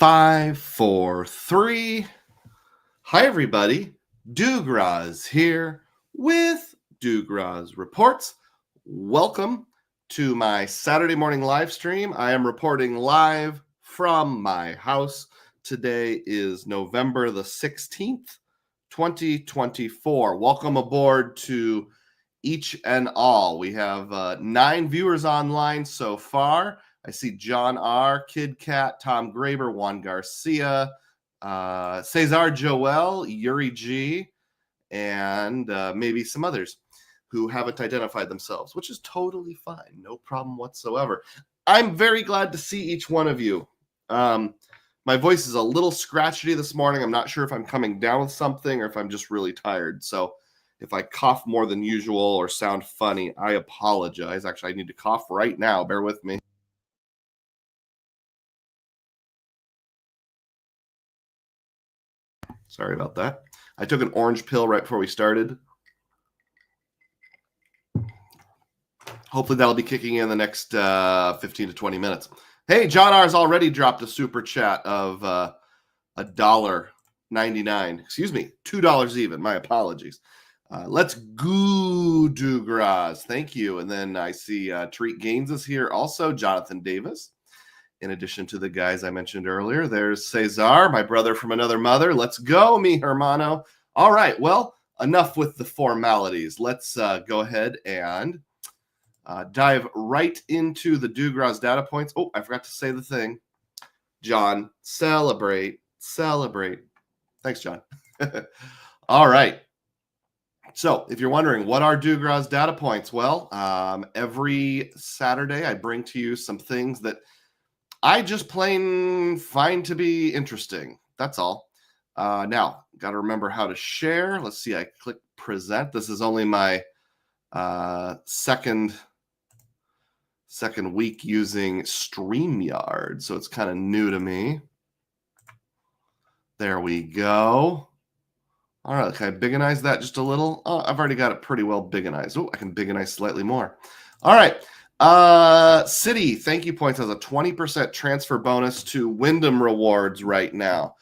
5, 4, 3. Hi, everybody. Dugroz here with Dugroz Reports. Welcome to my Saturday morning live stream. I am reporting live from my house. Today is November the 16th, 2024. Welcome aboard to each and all. We have 9 viewers online so far. I see John R., Kid Cat, Tom Graber, Juan Garcia, Cesar Joel, Yuri G, and maybe some others who haven't identified themselves, which is totally fine. No problem whatsoever. I'm very glad to see each one of you. My voice is a little scratchy this morning. I'm not sure if I'm coming down with something or if I'm just really tired. So if I cough more than usual or sound funny, I apologize. Actually, I need to cough right now. Bear with me. Sorry about that. I took an orange pill right before we started. Hopefully that'll be kicking in the next 15 to 20 minutes. Hey, John R's already dropped a super chat of $1.99. Excuse me, $2 even. My apologies. Let's go, Dugroz. Thank you. And then I see Treat Gaines is here also, Jonathan Davis. In addition to the guys I mentioned earlier, there's Cesar, my brother from another mother. Let's go, mi hermano. All right, well, enough with the formalities. Let's go ahead and dive right into the Dugroz data points. Oh, I forgot to say the thing. John, celebrate. Thanks, John. All right. So if you're wondering, what are Dugroz data points? Well, every Saturday I bring to you some things that I just plain find to be interesting. That's all. Now, got to remember how to share. Let's see. I click present. This is only my second week using StreamYard, so it's kind of new to me. There we go. All right, can I bigginize that just a little? Oh, I've already got it pretty well bigginized. Oh, I can bigginize slightly more. All right. Citi, thank you points has a 20% transfer bonus to Wyndham rewards right now.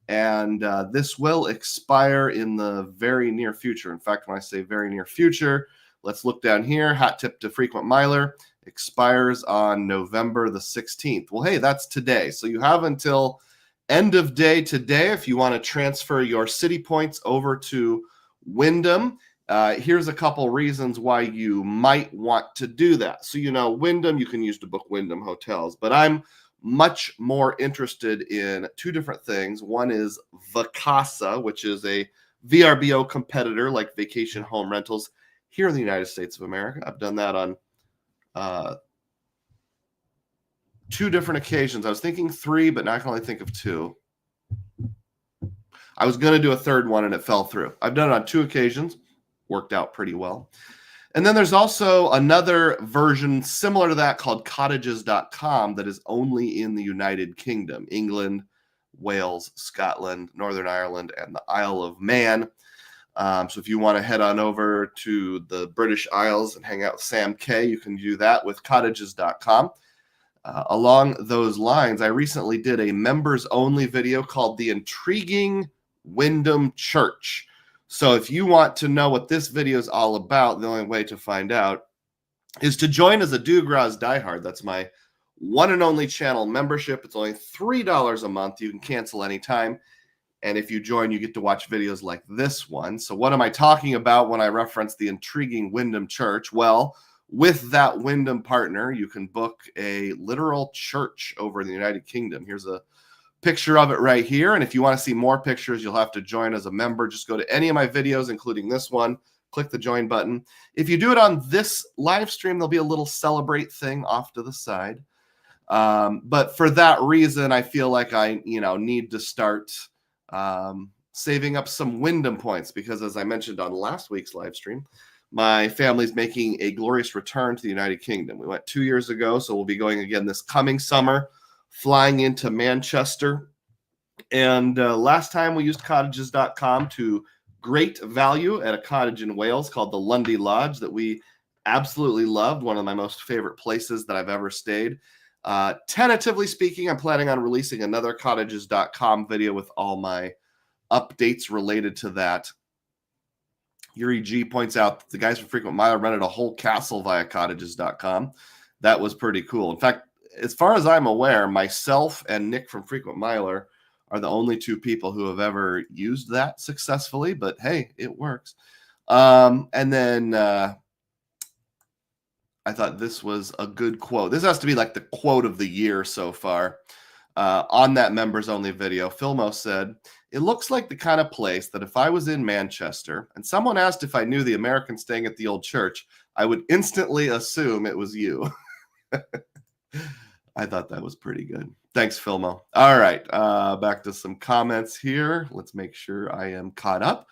And this will expire in the very near future. In fact, when I say very near future, let's look down here. Hat tip to frequent miler expires on November the 16th. Well, hey, that's today. So you have until end of day today if you want to transfer your Citi points over to Wyndham. Here's a couple reasons why you might want to do that. So, Wyndham, you can use to book Wyndham hotels, but I'm much more interested in two different things. One is Vacasa, which is a VRBO competitor like vacation home rentals here in the United States of America. I've done that on 2 different occasions. I was thinking 3, but now I can only think of 2. I was going to do a third one and it fell through. I've done it on 2 occasions. Worked out pretty well. And then there's also another version similar to that called cottages.com that is only in the United Kingdom, England, Wales, Scotland, Northern Ireland, and the Isle of Man. So if you want to head on over to the British Isles and hang out with Sam K, you can do that with cottages.com. Along those lines, I recently did a members-only video called The Intriguing Wyndham Church. So if you want to know what this video is all about, the only way to find out is to join as a Dugroz diehard. That's my one and only channel membership. It's only $3 a month. You can cancel anytime. And if you join, you get to watch videos like this one. So what am I talking about when I reference the Intriguing Wyndham Church? Well, with that Wyndham partner, you can book a literal church over in the United Kingdom. Here's a picture of it right here. And if you want to see more pictures, you'll have to join as a member. Just go to any of my videos, including this one, click the join button. If you do it on this live stream, there'll be a little celebrate thing off to the side. But for that reason, I feel like I, need to start saving up some Wyndham points because, as I mentioned on last week's live stream, my family's making a glorious return to the United Kingdom. We went 2 years ago, so we'll be going again this coming summer, flying into Manchester. And last time we used cottages.com to great value at a cottage in Wales called the Lundy Lodge that we absolutely loved, one of my most favorite places that I've ever stayed. Tentatively speaking, I'm planning on releasing another cottages.com video with all my updates related to that. Yuri G points out that the guys from Frequent Miler rented a whole castle via cottages.com. That was pretty cool. In fact, as far as I'm aware, myself and Nick from Frequent Miler are the only two people who have ever used that successfully, but hey, it works. And then I thought this was a good quote. This has to be like the quote of the year so far. On that members only video, Filmo said, "It looks like the kind of place that if I was in Manchester and someone asked if I knew the American staying at the old church, I would instantly assume it was you." I thought that was pretty good. Thanks, Filmo. All right, back to some comments here. Let's make sure I am caught up.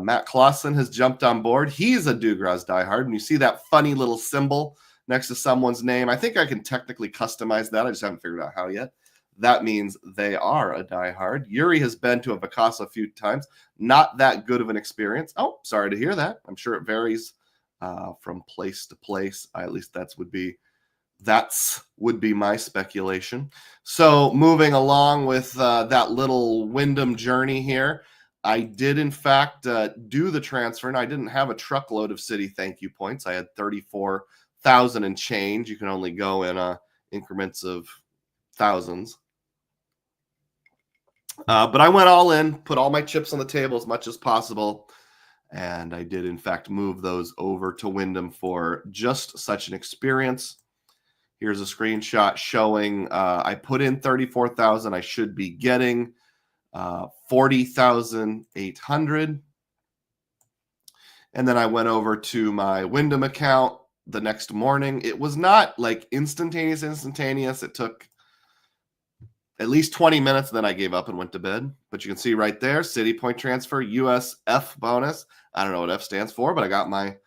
Matt Clausen has jumped on board. He's a Dugroz diehard, and you see that funny little symbol next to someone's name. I think I can technically customize that. I just haven't figured out how yet. That means they are a diehard. Yuri has been to a Vacasa a few times. Not that good of an experience. Oh, sorry to hear that. I'm sure it varies from place to place. At least that would be my speculation. So moving along with that little Wyndham journey here, I did in fact do the transfer, and I didn't have a truckload of Citi thank you points. I had 34,000 and change. You can only go in increments of thousands. But I went all in, put all my chips on the table as much as possible, and I did in fact move those over to Wyndham for just such an experience. Here's a screenshot showing I put in 34,000. I should be getting 40,800. And then I went over to my Wyndham account the next morning. It was not like instantaneous. It took at least 20 minutes, and then I gave up and went to bed. But you can see right there, Citi point transfer, USF bonus. I don't know what F stands for, but I got my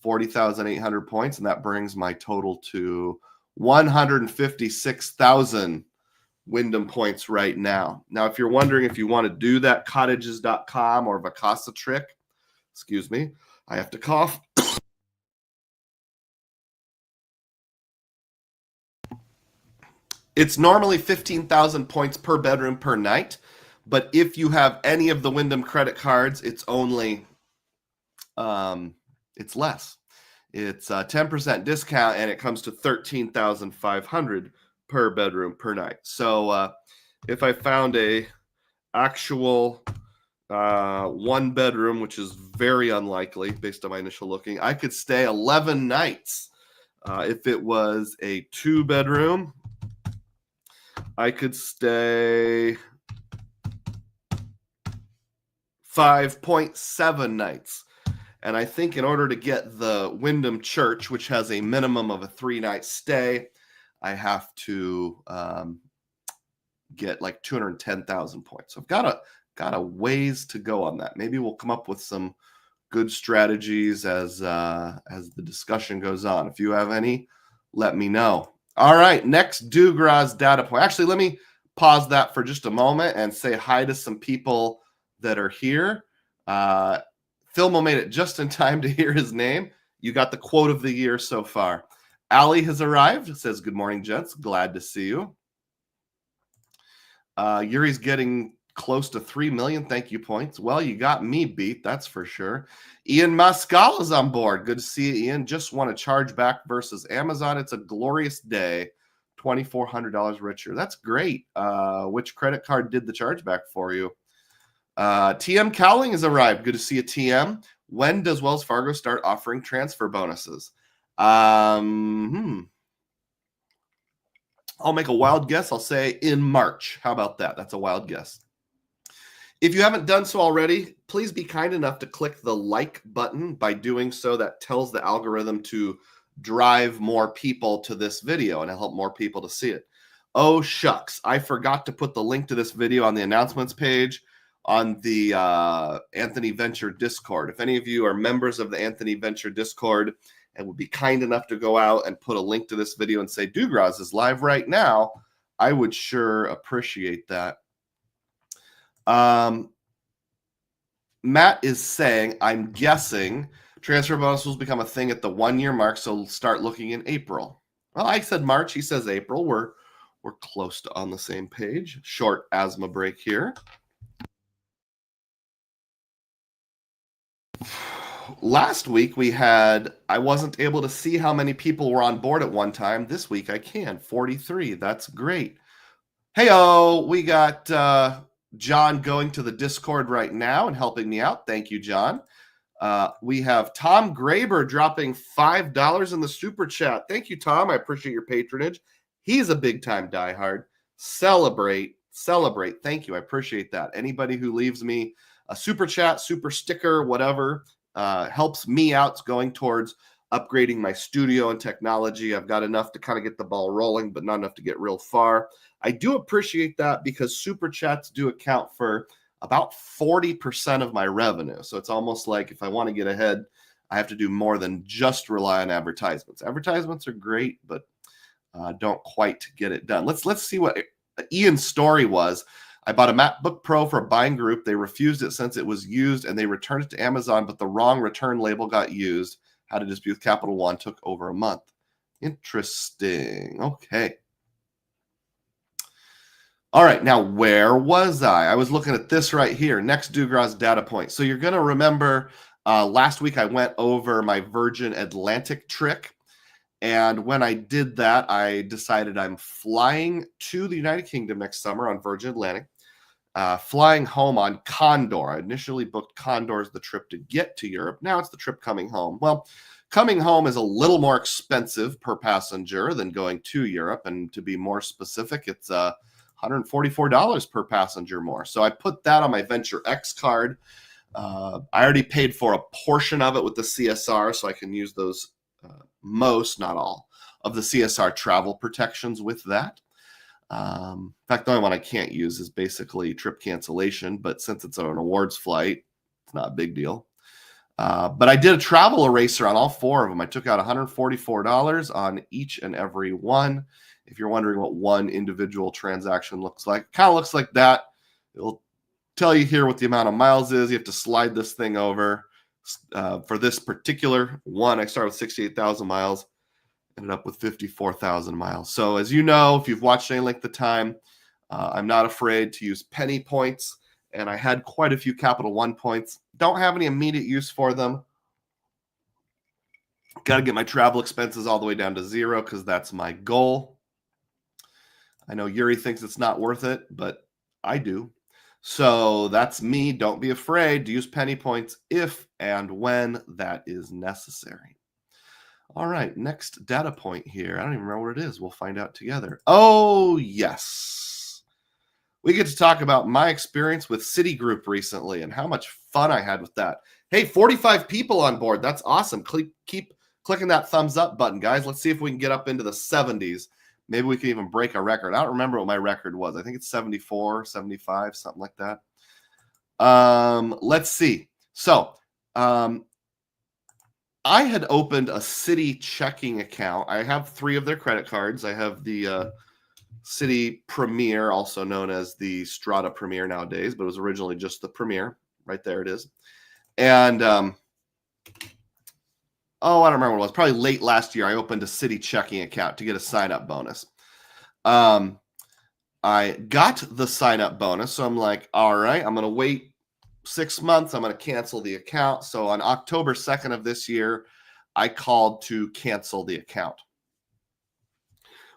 40,800 points, and that brings my total to 156,000 Wyndham points right now. Now, if you're wondering if you want to do that cottages.com or Vacasa trick, excuse me, I have to cough. It's normally 15,000 points per bedroom per night, but if you have any of the Wyndham credit cards, it's only, it's less. It's a 10% discount, and it comes to 13,500 per bedroom per night. So if I found a actual one bedroom, which is very unlikely based on my initial looking, I could stay 11 nights. If it was a 2-bedroom, I could stay 5.7 nights. And I think in order to get the Wyndham Church, which has a minimum of a 3-night stay, I have to get like 210,000 points. So I've got a ways to go on that. Maybe we'll come up with some good strategies as the discussion goes on. If you have any, let me know. All right, next Dugroz data point. Actually, let me pause that for just a moment and say hi to some people that are here. Filmo made it just in time to hear his name. You got the quote of the year so far. Ali has arrived. It says, "Good morning, gents. Glad to see you." Yuri's getting close to 3 million thank you points. Well, you got me beat, that's for sure. Ian Mascal is on board. Good to see you, Ian. Just won a chargeback versus Amazon. It's a glorious day. $2,400 richer. That's great. Which credit card did the chargeback for you? TM Cowling has arrived. Good to see you, TM. When does Wells Fargo start offering transfer bonuses? I'll make a wild guess. I'll say in March. How about that? That's a wild guess. If you haven't done so already, please be kind enough to click the like button. By doing so, that tells the algorithm to drive more people to this video and help more people to see it. Oh, shucks. I forgot to put the link to this video on the announcements page on the Anthony Venture Discord. If any of you are members of the Anthony Venture Discord and would be kind enough to go out and put a link to this video and say Dugroz is live right now, I would sure appreciate that. Matt is saying, I'm guessing transfer bonus will become a thing at the 1-year mark, so start looking in April. Well, I said March. He says April. We're close to on the same page. Short asthma break here. Last week I wasn't able to see how many people were on board at one time. This week I can, 43. That's great. Hey-oh, we got John going to the Discord right now and helping me out. Thank you, John. We have Tom Graber dropping $5 in the super chat. Thank you, Tom. I appreciate your patronage. He's a big-time diehard. Celebrate. Thank you. I appreciate that. Anybody who leaves me a super chat, super sticker, whatever, helps me out going towards upgrading my studio and technology. I've got enough to kind of get the ball rolling, but not enough to get real far. I do appreciate that because super chats do account for about 40% of my revenue. So it's almost like if I want to get ahead, I have to do more than just rely on advertisements. Advertisements are great, but don't quite get it done. Let's see what Ian's story was. I bought a MacBook Pro for a buying group. They refused it since it was used, and they returned it to Amazon, but the wrong return label got used. How to dispute with Capital One took over a month. Interesting. Okay. All right. Now, where was I? I was looking at this right here. Next Dugroz data point. So you're going to remember last week I went over my Virgin Atlantic trick. And when I did that, I decided I'm flying to the United Kingdom next summer on Virgin Atlantic, flying home on Condor. I initially booked Condor as the trip to get to Europe. Now it's the trip coming home. Well, coming home is a little more expensive per passenger than going to Europe. And to be more specific, it's $144 per passenger more. So I put that on my Venture X card. I already paid for a portion of it with the CSR, so I can use those most, not all, of the CSR travel protections with that. In fact, the only one I can't use is basically trip cancellation, but since it's an awards flight, it's not a big deal. But I did a travel eraser on all four of them. I took out $144 on each and every one. If you're wondering what one individual transaction looks like, it kind of looks like that. It'll tell you here what the amount of miles is. You have to slide this thing over. For this particular one, I started with 68,000 miles, ended up with 54,000 miles. So as you know, if you've watched any length of time, I'm not afraid to use penny points, and I had quite a few Capital One points. Don't have any immediate use for them. Got to get my travel expenses all the way down to zero because that's my goal. I know Yuri thinks it's not worth it, but I do. So that's me. Don't be afraid to use penny points if and when that is necessary. All right, next data point here. I don't even remember what it is. We'll find out together. Oh, yes. We get to talk about my experience with Citigroup recently and how much fun I had with that. Hey, 45 people on board. That's awesome. Keep clicking that thumbs up button, guys. Let's see if we can get up into the 70s. Maybe we can even break a record. I don't remember what my record was. I think it's 74, 75, something like that. Let's see. So I had opened a Citi checking account. I have 3 of their credit cards. I have the Citi Premier, also known as the Strata Premier nowadays, but it was originally just the Premier. Right there it is. And I don't remember what it was. Probably late last year, I opened a Citi checking account to get a sign-up bonus. I got the sign-up bonus, so I'm like, all right, I'm going to wait 6 months. I'm going to cancel the account. So on October 2nd of this year, I called to cancel the account.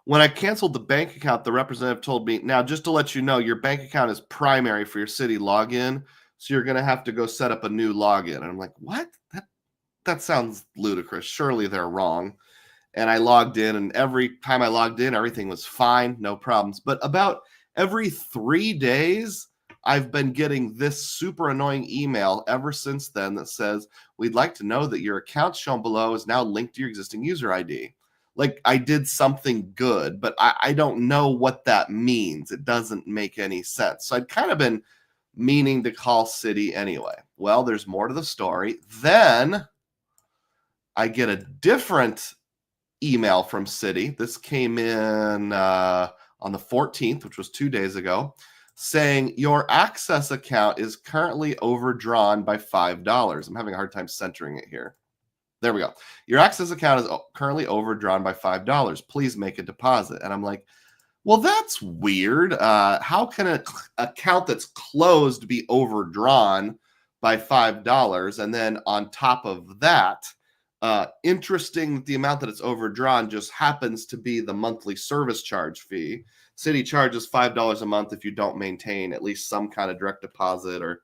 When I canceled the bank account, the representative told me, now, just to let you know, your bank account is primary for your Citi login, so you're going to have to go set up a new login. And I'm like, what? That sounds ludicrous. Surely they're wrong. And I logged in, and every time I logged in, everything was fine, no problems. But about every 3 days, I've been getting this super annoying email ever since then that says, we'd like to know that your account shown below is now linked to your existing user ID. Like I did something good, but I don't know what that means. It doesn't make any sense. So I'd kind of been meaning to call Citi anyway. Well, there's more to the story. Then I get a different email from Citi. This came in on the 14th, which was 2 days ago, saying your Access account is currently overdrawn by $5. I'm having a hard time centering it here. There we go. Your access account is currently overdrawn by $5. Please make a deposit. And I'm like, well, that's weird. How can an account that's closed be overdrawn by $5? And then on top of that, interesting that the amount that it's overdrawn just happens to be the monthly service charge fee. Citi charges $5 a month if you don't maintain at least some kind of direct deposit or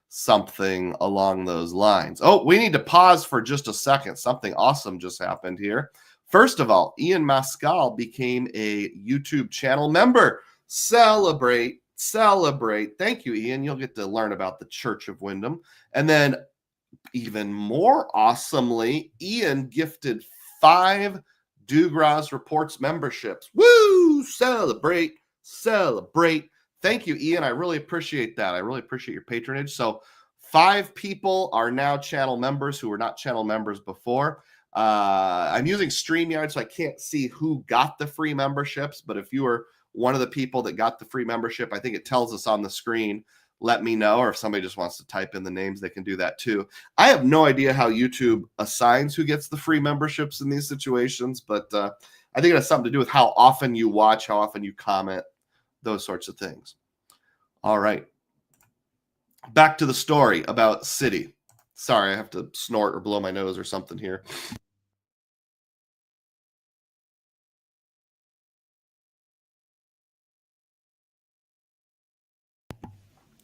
something along those lines. Oh, we need to pause for just a second. Something awesome just happened here. First of all, Ian Mascal became a YouTube channel member. Celebrate. Thank you, Ian. You'll get to learn about the Church of Wyndham. And then even more awesomely, Ian gifted 5 Dugroz Reports memberships. Woo! Celebrate. Thank you, Ian. I really appreciate that. I really appreciate your patronage. So 5 people are now channel members who were not channel members before. I'm using StreamYard, so I can't see who got the free memberships. But if you were one of the people that got the free membership, I think it tells us on the screen. Let me know. Or if somebody just wants to type in the names, they can do that too. I have no idea how YouTube assigns who gets the free memberships in these situations, but I think it has something to do with how often you watch, how often you comment, those sorts of things. All right. Back to the story about Citi. Sorry, I have to snort or blow my nose or something here.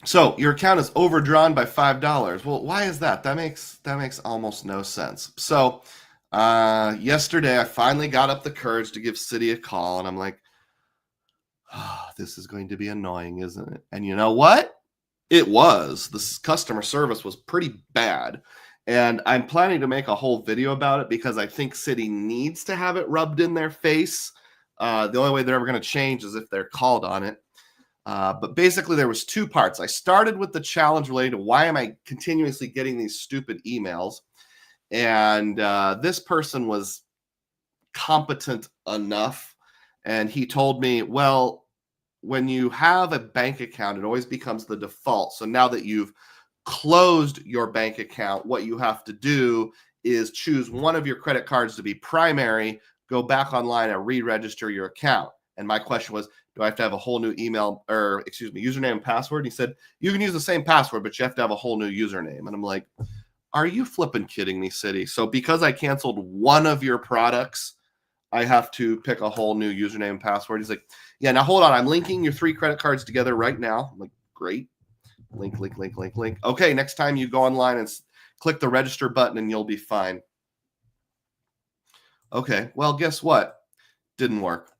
So your account is overdrawn by $5. Well, why is that? That makes almost no sense. So yesterday I finally got up the courage to give Citi a call, and I'm like, oh, this is going to be annoying, isn't it? And you know what? It was. The customer service was pretty bad. And I'm planning to make a whole video about it because I think Citi needs to have it rubbed in their face. The only way they're ever going to change is if they're called on it. But basically, there was 2 parts. I started with the challenge related to why am I continuously getting these stupid emails? And this person was competent enough. And he told me, well, when you have a bank account, it always becomes the default. So now that you've closed your bank account, what you have to do is choose one of your credit cards to be primary, go back online and re-register your account. And my question was, do I have to have a whole new username and password? And he said, you can use the same password, but you have to have a whole new username. And I'm like, are you flipping kidding me, Citi? So because I canceled one of your products, I have to pick a whole new username and password. He's like, yeah, now hold on. I'm linking your 3 credit cards together right now. I'm like, great. Link. Okay, next time you go online and click the register button and you'll be fine. Okay, well, guess what? Didn't work.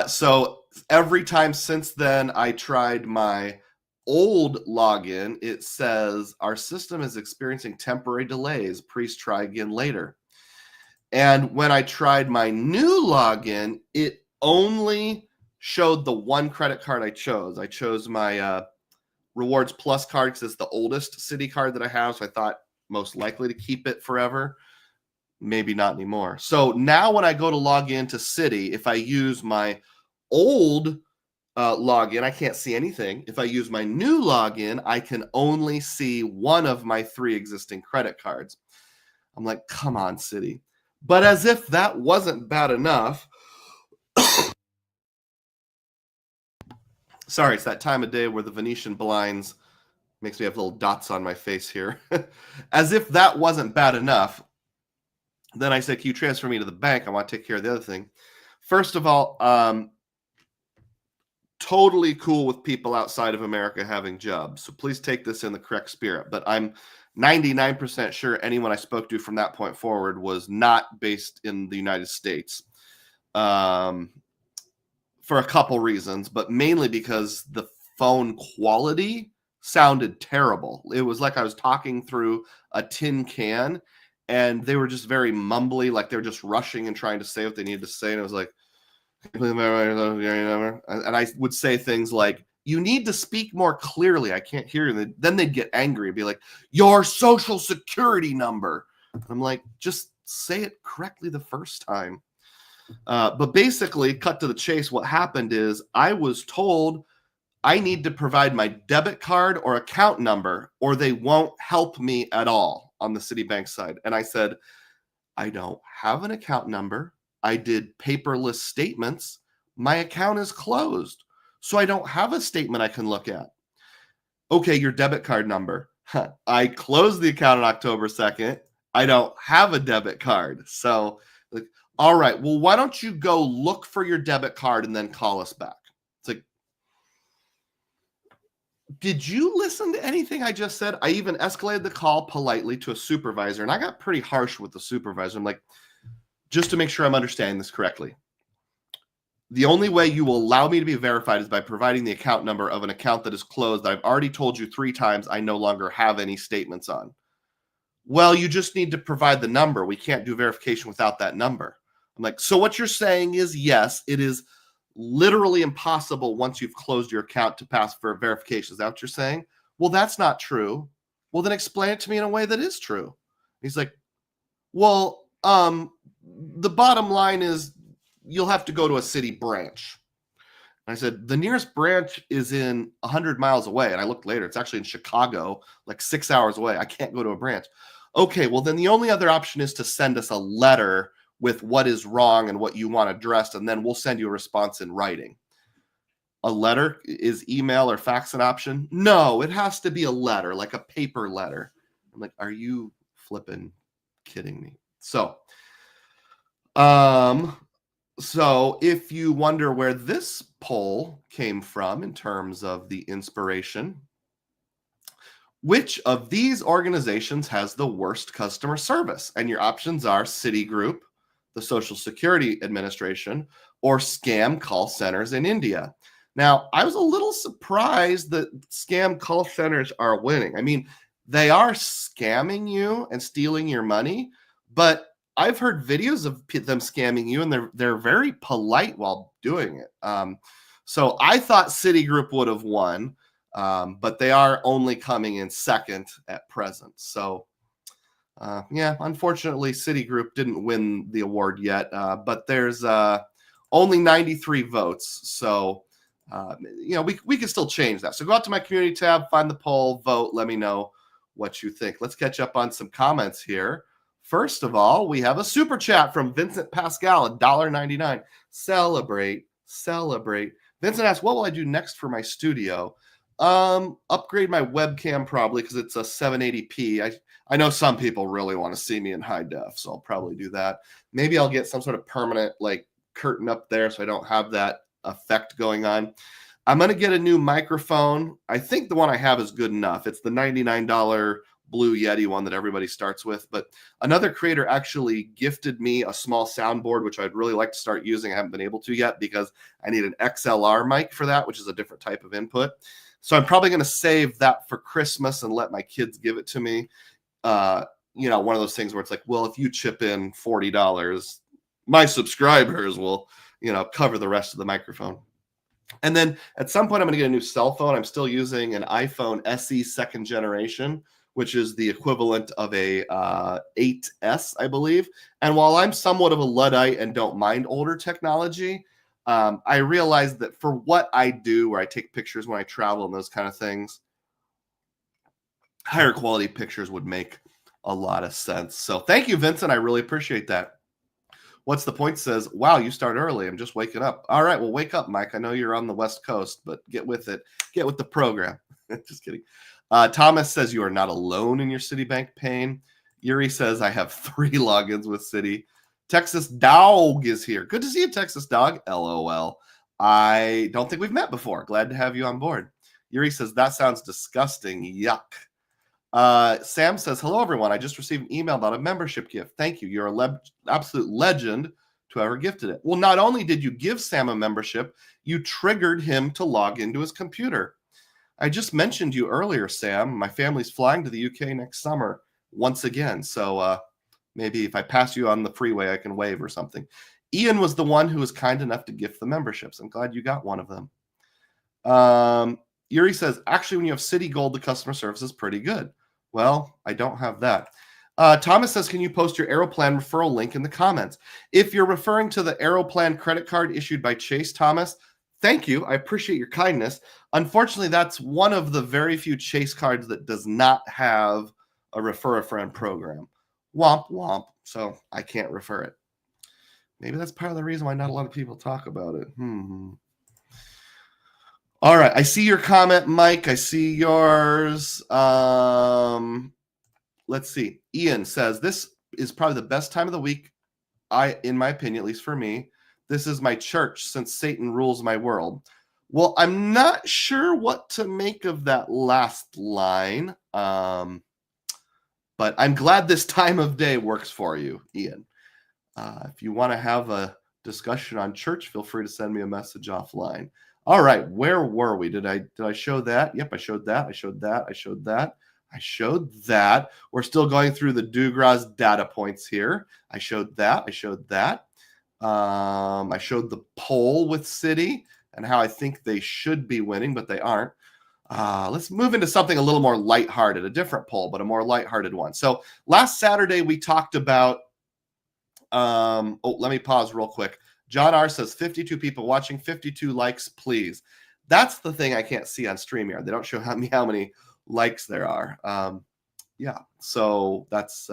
So every time since then I tried my old login, it says our system is experiencing temporary delays. Please try again later. And when I tried my new login, it only showed the one credit card I chose. I chose my Rewards Plus card because it's the oldest Citi card that I have. So I thought most likely to keep it forever. Maybe not anymore. So now when I go to log in to Citi, if I use my old login, I can't see anything. If I use my new login, I can only see one of my 3 existing credit cards. I'm like, come on, Citi. But as if that wasn't bad enough. Sorry, it's that time of day where the Venetian blinds makes me have little dots on my face here. As if that wasn't bad enough. Then I said, can you transfer me to the bank? I want to take care of the other thing. First of all, totally cool with people outside of America having jobs. So please take this in the correct spirit. But I'm 99% sure anyone I spoke to from that point forward was not based in the United States for a couple reasons, but mainly because the phone quality sounded terrible. It was like I was talking through a tin can, and they were just very mumbly, like they were just rushing and trying to say what they needed to say. And I was like, and I would say things like, you need to speak more clearly. I can't hear you. Then they'd get angry and be like, your social security number. I'm like, just say it correctly the first time. But basically, cut to the chase, what happened is I was told I need to provide my debit card or account number or they won't help me at all. on the Citibank side. And I said, I don't have an account number. I did paperless statements. My account is closed. So I don't have a statement I can look at. Okay, your debit card number. I closed the account on October 2nd. I don't have a debit card. So, like, all right, well, why don't you go look for your debit card and then call us back? It's like, did you listen to anything I just said? I even escalated the call politely to a supervisor, and I got pretty harsh with the supervisor. I'm like, just to make sure I'm understanding this correctly. The only way you will allow me to be verified is by providing the account number of an account that is closed that I've already told you 3 times I no longer have any statements on. Well, you just need to provide the number. We can't do verification without that number. I'm like, so what you're saying is, yes, it is literally impossible once you've closed your account to pass for verification. Is that what you're saying? Well, that's not true. Well, then explain it to me in a way that is true. He's like, well, the bottom line is you'll have to go to a city branch. And I said, the nearest branch is in 100 miles away. And I looked later, it's actually in Chicago, like 6 hours away. I can't go to a branch. Okay, well, then the only other option is to send us a letter with what is wrong and what you want addressed, and then we'll send you a response in writing. A letter? Is email or fax an option? No, it has to be a letter, like a paper letter. I'm like, are you flipping kidding me? So if you wonder where this poll came from in terms of the inspiration, which of these organizations has the worst customer service? And your options are Citigroup, the Social Security Administration, or scam call centers in India. Now, I was a little surprised that scam call centers are winning. I mean, they are scamming you and stealing your money, but I've heard videos of them scamming you, and they're very polite while doing it. So I thought Citigroup would have won, but they are only coming in second at present. So, yeah, unfortunately, Citigroup didn't win the award yet, but there's only 93 votes. So, we can still change that. So go out to my community tab, find the poll, vote, let me know what you think. Let's catch up on some comments here. First of all, we have a super chat from Vincent Pascal, $1.99. Celebrate. Vincent asks, what will I do next for my studio? Upgrade my webcam probably, because it's a 780p. I know some people really want to see me in high def, so I'll probably do that. Maybe I'll get some sort of permanent curtain up there so I don't have that effect going on. I'm going to get a new microphone. I think the one I have is good enough. It's the $99 Blue Yeti one that everybody starts with. But another creator actually gifted me a small soundboard, which I'd really like to start using. I haven't been able to yet because I need an XLR mic for that, which is a different type of input. So I'm probably going to save that for Christmas and let my kids give it to me. One of those things where it's like, well, if you chip in $40, my subscribers will, cover the rest of the microphone. And then at some point, I'm going to get a new cell phone. I'm still using an iPhone SE second generation, which is the equivalent of a 8S, I believe. And while I'm somewhat of a Luddite and don't mind older technology, I realized that for what I do, where I take pictures when I travel and those kind of things, higher quality pictures would make a lot of sense. So thank you, Vincent. I really appreciate that. What's the point says, wow, you start early. I'm just waking up. All right, well, wake up, Mike. I know you're on the West Coast, but get with it. Get with the program. Just kidding. Thomas says you are not alone in your Citibank pain. Yuri says I have 3 logins with Citi. Texas Dog is here. Good to see you, Texas Dog. LOL. I don't think we've met before. Glad to have you on board. Yuri says that sounds disgusting. Yuck. Sam says, hello, everyone. I just received an email about a membership gift. Thank you. You're an absolute legend to whoever gifted it. Well, not only did you give Sam a membership, you triggered him to log into his computer. I just mentioned you earlier, Sam. My family's flying to the UK next summer once again. So maybe if I pass you on the freeway, I can wave or something. Ian was the one who was kind enough to gift the memberships. I'm glad you got one of them. Yuri says, actually, when you have Citi Gold, the customer service is pretty good. Well, I don't have that. Thomas says, can you post your Aeroplan referral link in the comments? If you're referring to the Aeroplan credit card issued by Chase, Thomas, thank you. I appreciate your kindness. Unfortunately, that's one of the very few Chase cards that does not have a refer a friend program. Womp womp. So I can't refer it. Maybe that's part of the reason why not a lot of people talk about it. All right. I see your comment, Mike. I see yours. Let's see. Ian says, this is probably the best time of the week. In my opinion, at least for me, this is my church since Satan rules my world. Well, I'm not sure what to make of that last line. But I'm glad this time of day works for you, Ian. If you want to have a discussion on church, feel free to send me a message offline. All right, where were we? Did I show that? Yep, I showed that. I showed that. I showed that. I showed that. We're still going through the Dugroz data points here. I showed that. I showed that. I showed the poll with Citi and how I think they should be winning, but they aren't. Let's move into something a little more lighthearted, a different poll, but a more lighthearted one. So last Saturday, we talked about, let me pause real quick. John R. says 52 people watching, 52 likes, please. That's the thing I can't see on StreamYard. They don't show how many likes there are. Yeah, so that's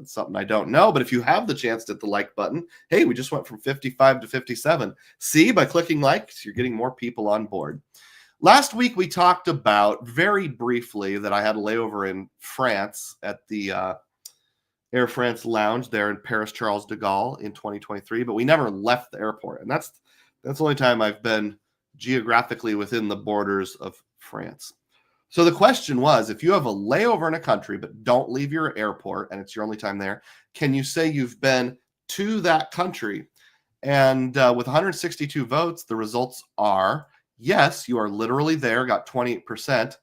something I don't know. But if you have the chance to hit the like button, hey, we just went from 55 to 57. See, by clicking likes, you're getting more people on board. Last week, we talked about very briefly that I had a layover in France at the Air France lounge there in Paris Charles de Gaulle in 2023, but we never left the airport. And that's the only time I've been geographically within the borders of France. So the question was, if you have a layover in a country but don't leave your airport and it's your only time there, can you say you've been to that country? And with 162 votes, the results are, yes, you are literally there, got 28%.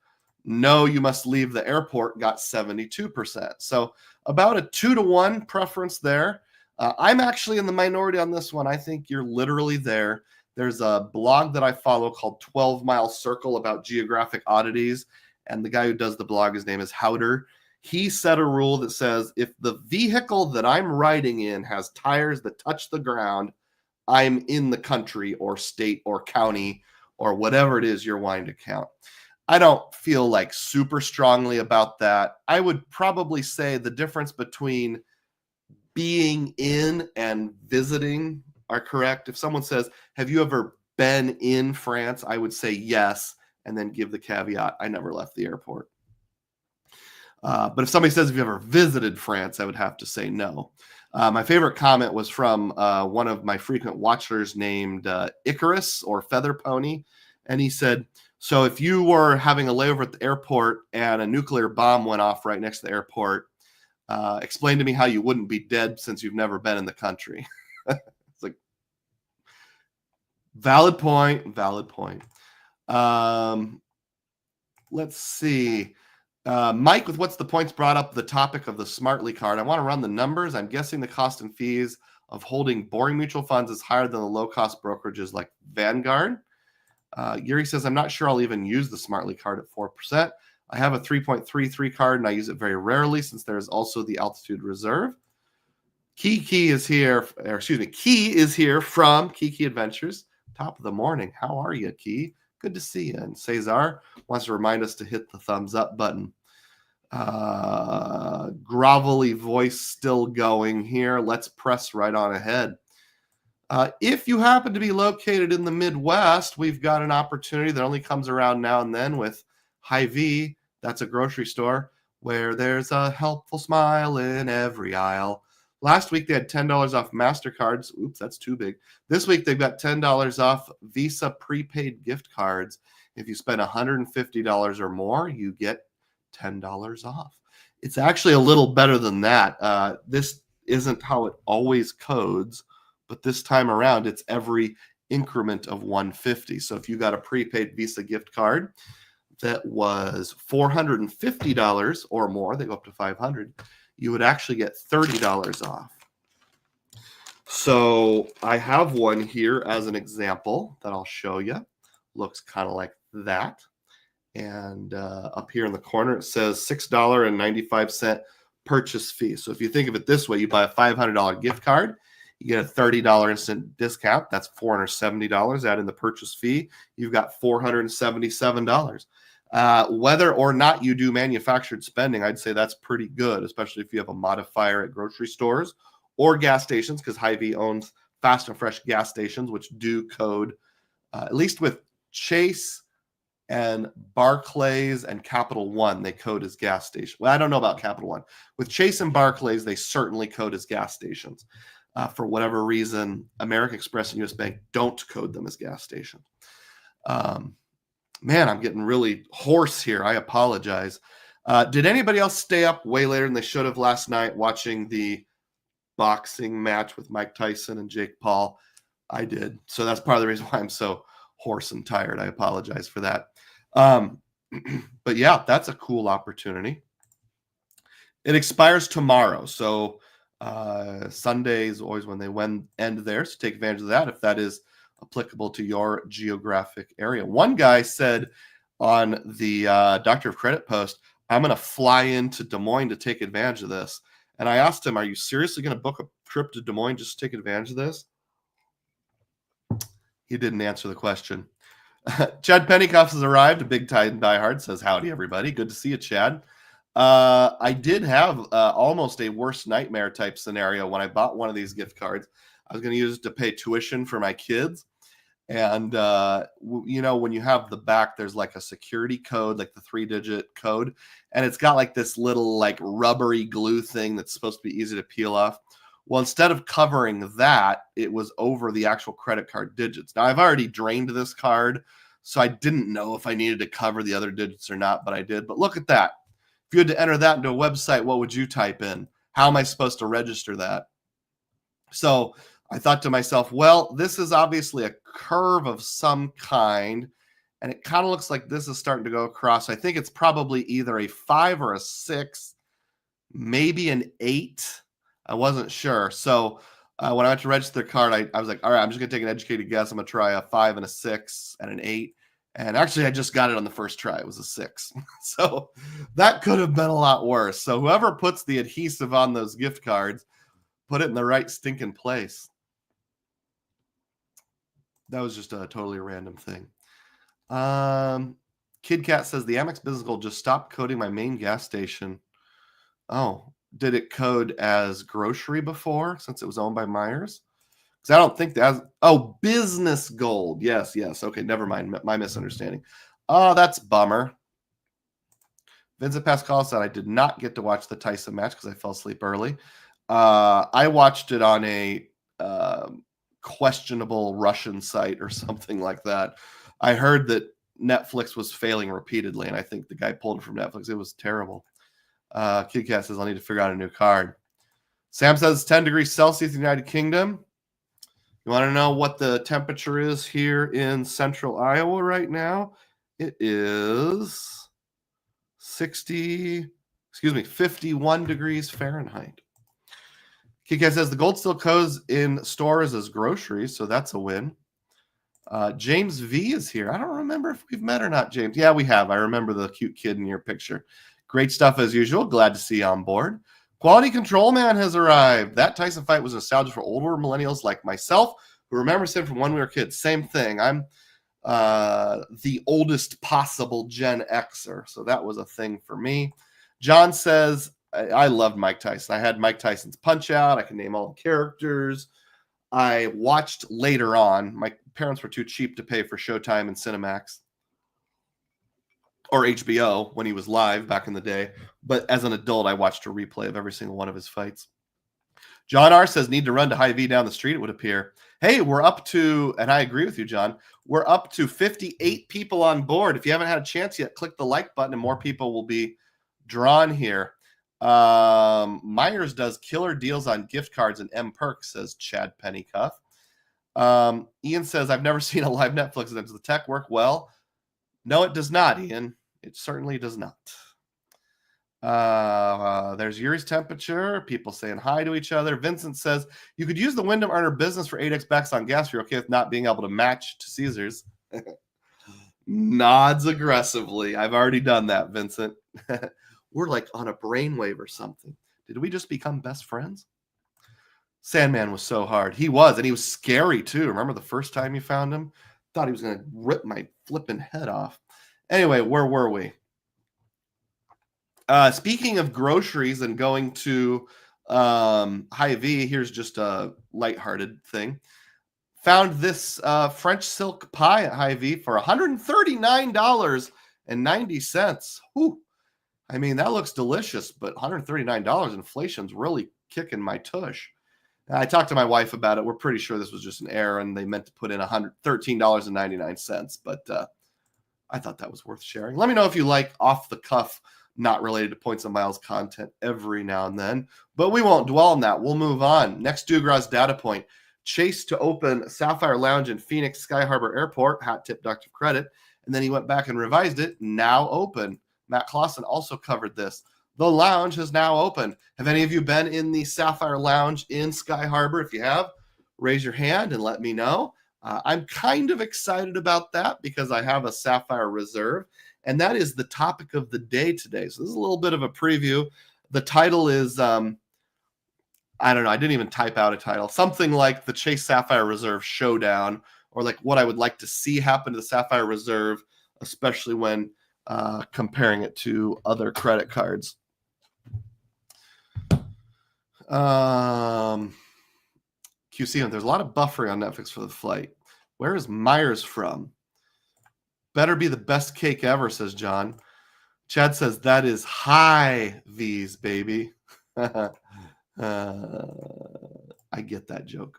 No, you must leave the airport, got 72%. So about a 2-to-1 preference there. I'm actually in the minority on this one. I think you're literally there. There's a blog that I follow called 12 Mile Circle about geographic oddities. And the guy who does the blog, his name is Howder. He set a rule that says if the vehicle that I'm riding in has tires that touch the ground, I'm in the country or state or county or whatever it is you're wanting to count. I don't feel like super strongly about that. I would probably say the difference between being in and visiting are correct. If someone says, have you ever been in France? I would say yes, and then give the caveat, I never left the airport. But if somebody says, have you ever visited France? I would have to say no. My favorite comment was from one of my frequent watchers named Icarus or Feather Pony. And he said, so if you were having a layover at the airport and a nuclear bomb went off right next to the airport, explain to me how you wouldn't be dead since you've never been in the country. It's like, valid point. Let's see. Mike, with what's the points brought up the topic of the Smartly card. I want to run the numbers. I'm guessing the cost and fees of holding boring mutual funds is higher than the low-cost brokerages like Vanguard. Yuri says, I'm not sure I'll even use the Smartly card at 4%. I have a 3.33 card, and I use it very rarely since there is also the Altitude Reserve. Key is here from Kiki Adventures. Top of the morning. How are you, Key? Good to see you. And Cesar wants to remind us to hit the thumbs up button. Grovelly voice still going here. Let's press right on ahead. If you happen to be located in the Midwest, we've got an opportunity that only comes around now and then with Hy-Vee. That's a grocery store where there's a helpful smile in every aisle. Last week, they had $10 off MasterCards. Oops, that's too big. This week, they've got $10 off Visa prepaid gift cards. If you spend $150 or more, you get $10 off. It's actually a little better than that. This isn't how it always codes, but this time around, it's every increment of $150. So if you got a prepaid Visa gift card that was $450 or more, they go up to $500, you would actually get $30 off. So I have one here as an example that I'll show you. Looks kind of like that. And up here in the corner, it says $6.95 purchase fee. So if you think of it this way, you buy a $500 gift card, you get a $30 instant discount. That's $470. Add in the purchase fee, you've got $477. Whether or not you do manufactured spending, I'd say that's pretty good, especially if you have a modifier at grocery stores or gas stations, because Hy-Vee owns Fast and Fresh gas stations, which do code, at least with Chase and Barclays and Capital One, they code as gas station. Well, I don't know about Capital One. With Chase and Barclays, they certainly code as gas stations. For whatever reason, American Express and US Bank don't code them as gas stations. Man, I'm getting really hoarse here. I apologize. Did anybody else stay up way later than they should have last night watching the boxing match with Mike Tyson and Jake Paul? I did. So that's part of the reason why I'm so hoarse and tired. I apologize for that. But yeah, that's a cool opportunity. It expires tomorrow. So Sunday is always when they end there. So take advantage of that if that is applicable to your geographic area. One guy said on the Doctor of Credit post, I'm going to fly into Des Moines to take advantage of this. And I asked him, are you seriously going to book a trip to Des Moines just to take advantage of this? He didn't answer the question. Chad Pennycoff has arrived. A big time diehard says, howdy, everybody. Good to see you, Chad. I did have almost a worst nightmare type scenario when I bought one of these gift cards. I was going to use it to pay tuition for my kids. And, when you have the back, there's like a security code, like the 3-digit code. And it's got like this little like rubbery glue thing that's supposed to be easy to peel off. Well, instead of covering that, it was over the actual credit card digits. Now, I've already drained this card, so I didn't know if I needed to cover the other digits or not, but I did. But look at that. If you had to enter that into a website, what would you type in? How am I supposed to register that? So I thought to myself, well, this is obviously a curve of some kind, and it kind of looks like this is starting to go across. I think it's probably either a 5 or a 6, maybe an 8. I wasn't sure. So when I went to register the card, I was like, all right, I'm just going to take an educated guess. I'm going to try a 5 and a 6 and an 8. And actually, I just got it on the first try. It was a 6. So that could have been a lot worse. So whoever puts the adhesive on those gift cards, put it in the right stinking place. That was just a totally random thing. Kid Cat says the Amex Business Gold just stopped coding my main gas station. Oh, did it code as grocery before since it was owned by Myers? Because I don't think that. Oh, Business Gold. Yes. Okay, never mind. My misunderstanding. Oh, that's bummer. Vincent Pascal said I did not get to watch the Tyson match because I fell asleep early. I watched it on a questionable Russian site or something like that. I heard that Netflix was failing repeatedly, and I think the guy pulled it from Netflix. It was terrible. Kid Cat says I'll need to figure out a new card. Sam says it's 10 degrees Celsius in the United Kingdom. You want to know what the temperature is here in central Iowa right now? It is 51 degrees Fahrenheit. Kid Cat says the gold still codes in stores as groceries, so that's a win. James V is here. I don't remember if we've met or not, James. Yeah, we have. I remember the cute kid in your picture. Great stuff as usual. Glad to see you on board. Quality Control Man has arrived. That Tyson fight was nostalgia for older millennials like myself who remembers him from when we were kids. Same thing. I'm the oldest possible Gen Xer, so that was a thing for me. John says, I loved Mike Tyson. I had Mike Tyson's Punch-Out. I can name all the characters. I watched later on. My parents were too cheap to pay for Showtime and Cinemax or HBO when he was live back in the day. But as an adult, I watched a replay of every single one of his fights. John R. says, need to run to Hy-Vee down the street, it would appear. Hey, we're up to, and I agree with you, John, we're up to 58 people on board. If you haven't had a chance yet, click the like button and more people will be drawn here. Myers does killer deals on gift cards and M-Perks, says Chad Pennycuff. Ian says, I've never seen a live Netflix. Does the tech work well? No, it does not, Ian. It certainly does not. There's Yuri's temperature. People saying hi to each other. Vincent says, you could use the Wyndham Earner business for 8x backs on gas. You're okay with not being able to match to Caesars. Nods aggressively. I've already done that, Vincent. We're like on a brainwave or something. Did we just become best friends? Sandman was so hard. He was, and he was scary too. Remember the first time you found him? Thought he was going to rip my flipping head off. Anyway, where were we? Speaking of groceries and going to Hy-Vee, here's just a lighthearted thing. Found this French silk pie at Hy-Vee for $139.90. Whew. I mean, that looks delicious, but $139, inflation's really kicking my tush. I talked to my wife about it. We're pretty sure this was just an error, and they meant to put in $113.99. But I thought that was worth sharing. Let me know if you like off-the-cuff, not related to Points and Miles content every now and then. But we won't dwell on that. We'll move on. Next Dugroz data point. Chase to open Sapphire Lounge in Phoenix Sky Harbor Airport. Hat tip deductive credit. And then he went back and revised it. Now open. Matt Clausen also covered this. The lounge has now opened. Have any of you been in the Sapphire Lounge in Sky Harbor? If you have, raise your hand and let me know. I'm kind of excited about that because I have a Sapphire Reserve, and that is the topic of the day today. So this is a little bit of a preview. The title is, I don't know, I didn't even type out a title. Something like the Chase Sapphire Reserve Showdown, or like what I would like to see happen to the Sapphire Reserve, especially when comparing it to other credit cards. QC, there's a lot of buffering on Netflix for the flight. Where is Myers from? Better be the best cake ever, says John. Chad says that is Hy-Vee's, baby. I get that joke.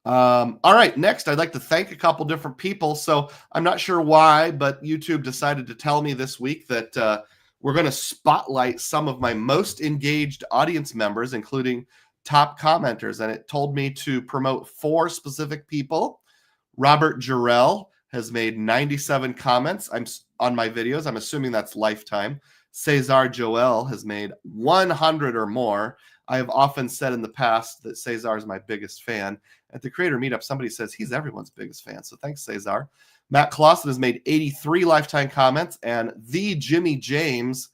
All right, next, I'd like to thank a couple different people. So I'm not sure why, but YouTube decided to tell me this week that we're going to spotlight some of my most engaged audience members, including top commenters. And it told me to promote 4 specific people. Robert Jarrell has made 97 comments on my videos. I'm assuming that's lifetime. Cesar Joel has made 100 or more. I have often said in the past that Cesar is my biggest fan. At the Creator Meetup, somebody says he's everyone's biggest fan. So thanks, Cesar. Matt Clausen has made 83 lifetime comments, and the Jimmy James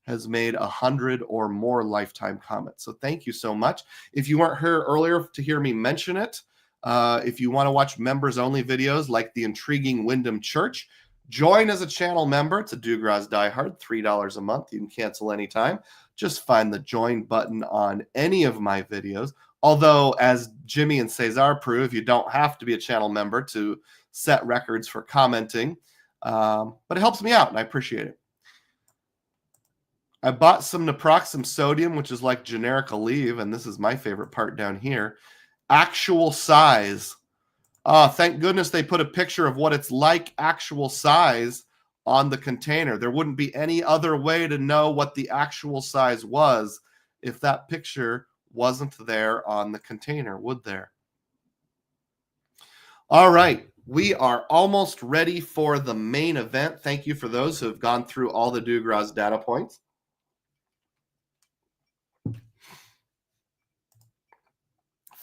has made 100 or more lifetime comments. So thank you so much. If you weren't here earlier to hear me mention it, if you want to watch members-only videos like the intriguing Wyndham Church, join as a channel member. It's a Dugroz diehard, $3 a month. You can cancel anytime. Just find the join button on any of my videos. Although, as Jimmy and Cesar prove, you don't have to be a channel member to set records for commenting. But it helps me out, and I appreciate it. I bought some naproxen sodium, which is like generic Aleve, and this is my favorite part down here. Actual size. Thank goodness they put a picture of what it's like actual size on the container. There wouldn't be any other way to know what the actual size was if that picture wasn't there on the container, would there? All right, we are almost ready for the main event. Thank you for those who have gone through all the Dugroz data points.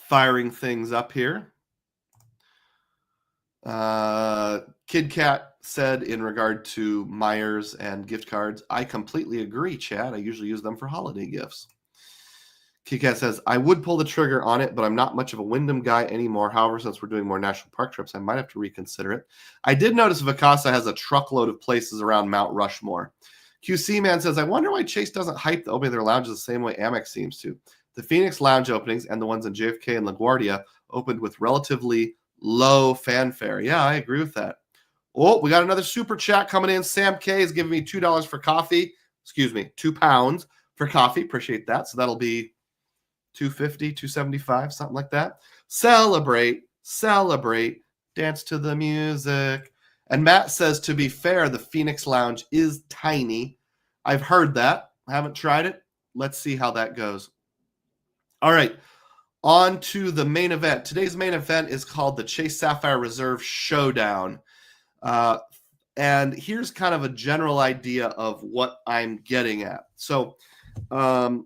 Firing things up here. Kid Cat said in regard to Myers and gift cards, I completely agree, Chad. I usually use them for holiday gifts. Kid Cat says, I would pull the trigger on it, but I'm not much of a Wyndham guy anymore. However, since we're doing more national park trips, I might have to reconsider it. I did notice Vacasa has a truckload of places around Mount Rushmore. QC Man says, I wonder why Chase doesn't hype the opening of their lounges the same way Amex seems to. The Phoenix lounge openings and the ones in JFK and LaGuardia opened with relatively low fanfare. Yeah, I agree with that. Oh, we got another super chat coming in. Sam K is giving me $2 for coffee. Excuse me, £2 for coffee. Appreciate that. So that'll be $2.50, $2.75, something like that. Celebrate, celebrate, dance to the music. And Matt says, to be fair, the Phoenix Lounge is tiny. I've heard that. I haven't tried it. Let's see how that goes. All right, on to the main event. Today's main event is called the Chase Sapphire Reserve Showdown. And here's kind of a general idea of what I'm getting at. So, of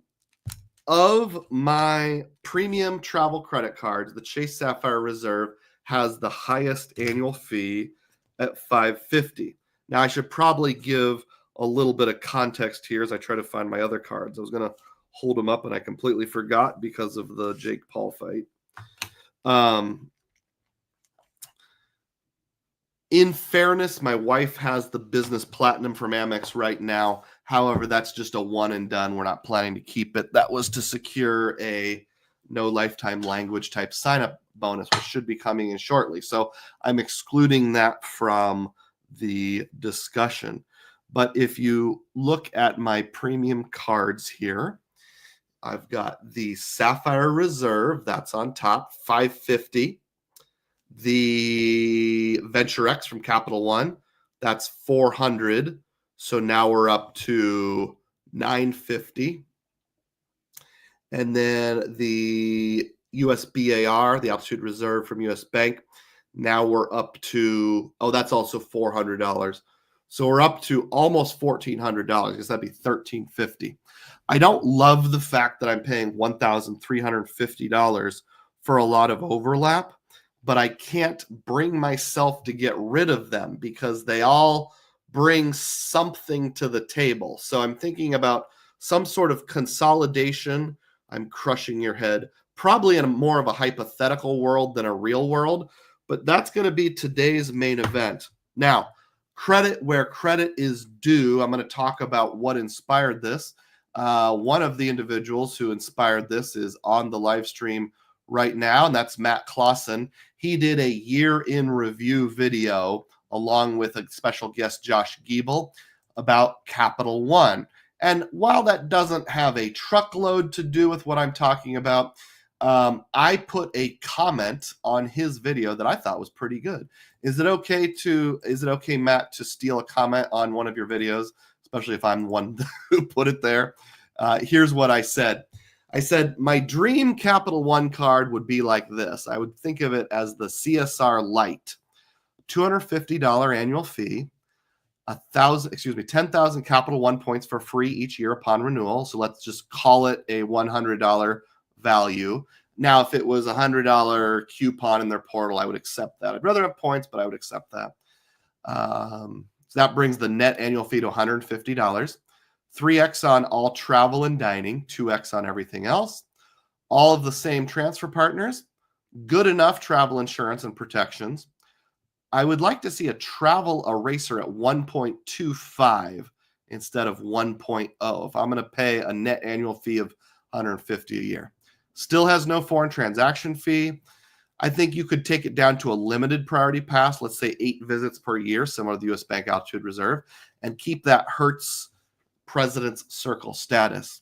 my premium travel credit cards, the Chase Sapphire Reserve has the highest annual fee at $550. Now, I should probably give a little bit of context here as I try to find my other cards. I was going to hold them up and I completely forgot because of the Jake Paul fight. In fairness, my wife has the business platinum from Amex right now. However, that's just a one and done. We're not planning to keep it. That was to secure a no lifetime language type sign up bonus, which should be coming in shortly. So I'm excluding that from the discussion. But if you look at my premium cards here, I've got the Sapphire Reserve, that's on top, $550. The Venture X from Capital One, that's $400. So now we're up to $950. And then the USBAR, the Altitude Reserve from US Bank, now we're up to, that's also $400. So we're up to almost $1,400 because that'd be $1,350. I don't love the fact that I'm paying $1,350 for a lot of overlap, but I can't bring myself to get rid of them because they all bring something to the table. So I'm thinking about some sort of consolidation. I'm crushing your head, probably in more of a hypothetical world than a real world, but that's going to be today's main event. Now, credit where credit is due. I'm going to talk about what inspired this. One of the individuals who inspired this is on the live stream right now, and that's Matt Clausen. He did a year in review video along with a special guest, Josh Giebel, about Capital One. And while that doesn't have a truckload to do with what I'm talking about, I put a comment on his video that I thought was pretty good. Is it okay, Matt, to steal a comment on one of your videos, especially if I'm the one who put it there? Here's what I said. I said, my dream Capital One card would be like this. I would think of it as the CSR Lite, $250 annual fee, 10,000 Capital One points for free each year upon renewal. So let's just call it a $100 value. Now, if it was a $100 coupon in their portal, I would accept that. I'd rather have points, but I would accept that. So that brings the net annual fee to $150. 3x on all travel and dining, 2x on everything else. All of the same transfer partners, good enough travel insurance and protections. I would like to see a travel eraser at 1.25 instead of 1.0 if I'm going to pay a net annual fee of $150 a year. Still has no foreign transaction fee. I think you could take it down to a limited priority pass, let's say 8 visits per year, similar to the US Bank Altitude Reserve, and keep that Hertz President's Circle status.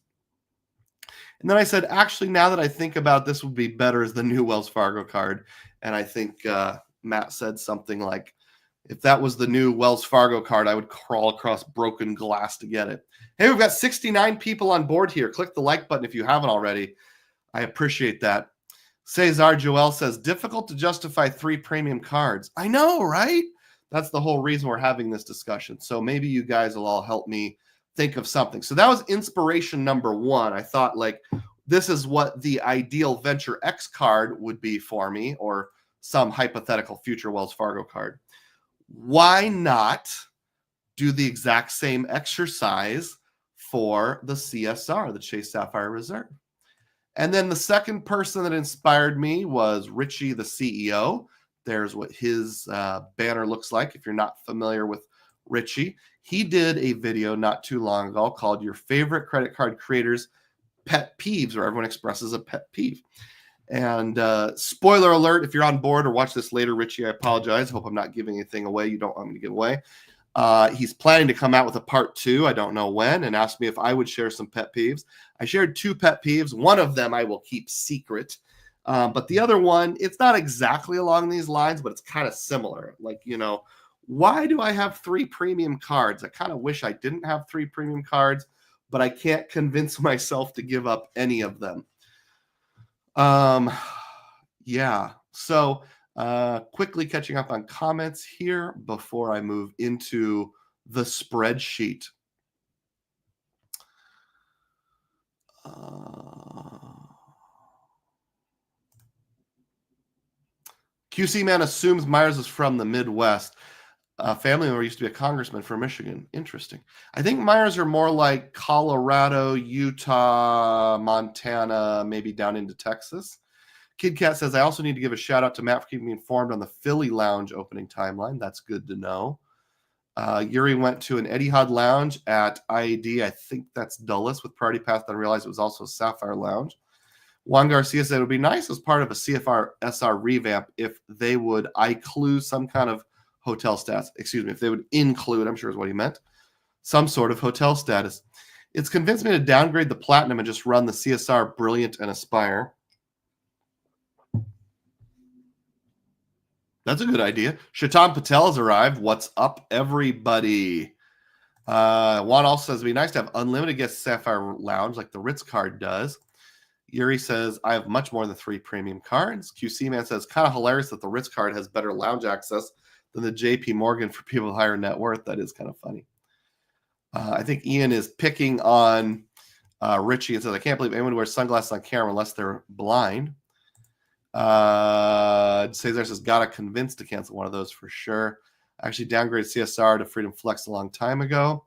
And then I said, actually, now that I think about it, this would be better as the new Wells Fargo card. And I think Matt said something like, if that was the new Wells Fargo card, I would crawl across broken glass to get it. Hey, we've got 69 people on board here. Click the like button if you haven't already. I appreciate that. Cesar Joel says, difficult to justify 3 premium cards. I know, right? That's the whole reason we're having this discussion. So maybe you guys will all help me think of something. So that was inspiration number 1. I thought, like, this is what the ideal Venture X card would be for me, or some hypothetical future Wells Fargo card. Why not do the exact same exercise for the CSR, the Chase Sapphire Reserve? And then the second person that inspired me was Richie, the CEO. There's what his banner looks like if you're not familiar with Richie. He did a video not too long ago called Your Favorite Credit Card Creators Pet Peeves, where everyone expresses a pet peeve. And spoiler alert, if you're on board or watch this later, Richie, I apologize. Hope I'm not giving anything away you don't want me to give away. He's planning to come out with a part 2, I don't know when, and asked me if I would share some pet peeves. I shared 2 pet peeves. One of them I will keep secret. But the other one, it's not exactly along these lines, but it's kind of similar. Like, why do I have 3 premium cards? I kind of wish I didn't have 3 premium cards, but I can't convince myself to give up any of them. Yeah. So quickly catching up on comments here before I move into the spreadsheet. QC Man assumes Myers is from the Midwest. Family member used to be a congressman from Michigan. Interesting. I think Myers are more like Colorado, Utah, Montana, maybe down into Texas. Kid Cat says, I also need to give a shout out to Matt for keeping me informed on the Philly Lounge opening timeline. That's good to know. Yuri went to an Etihad Lounge at IAD. I think that's Dulles with Priority Pass. Then realized it was also Sapphire Lounge. Juan Garcia said it would be nice as part of a CFR SR revamp if they would include some kind of hotel status. Excuse me, if they would include, I'm sure is what he meant, some sort of hotel status. It's convinced me to downgrade the Platinum and just run the CSR Brilliant and Aspire. That's a good idea. Shaitan Patel has arrived. What's up, everybody? Juan also says it'd be nice to have unlimited guest Sapphire Lounge like the Ritz card does. Yuri says, I have much more than 3 premium cards. QC Man says, kind of hilarious that the Ritz card has better lounge access than the JP Morgan for people with higher net worth. That is kind of funny. I think Ian is picking on Richie and says, I can't believe anyone wears sunglasses on camera unless they're blind. Cesar says, gotta convince to cancel one of those for sure. I actually downgraded CSR to Freedom Flex a long time ago.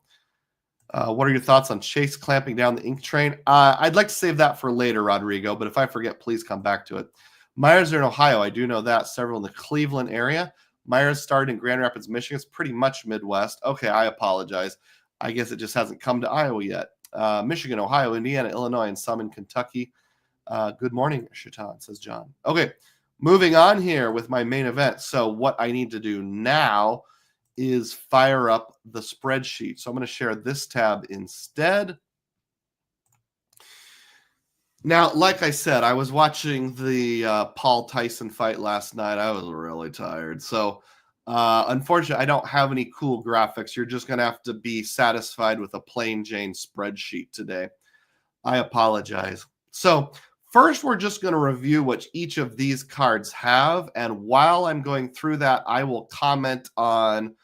What are your thoughts on Chase clamping down the ink train? I'd like to save that for later, Rodrigo, but if I forget, please come back to it. Myers are in Ohio. I do know that. Several in the Cleveland area. Myers started in Grand Rapids, Michigan. It's pretty much Midwest. Okay, I apologize. I guess it just hasn't come to Iowa yet. Michigan, Ohio, Indiana, Illinois, and some in Kentucky. Good morning, Shaitan, says John. Okay, moving on here with my main event. So what I need to do now is fire up the spreadsheet. So I'm going to share this tab instead. Now, like I said, I was watching the Paul Tyson fight last night. I was really tired. So unfortunately, I don't have any cool graphics. You're just going to have to be satisfied with a plain Jane spreadsheet today. I apologize. So first, we're just going to review what each of these cards have. And while I'm going through that, I will comment on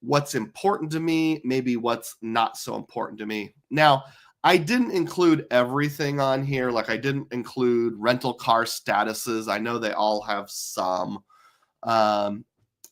what's important to me, maybe what's not so important to me. Now, I didn't include everything on here. Like I didn't include rental car statuses. I know they all have some. I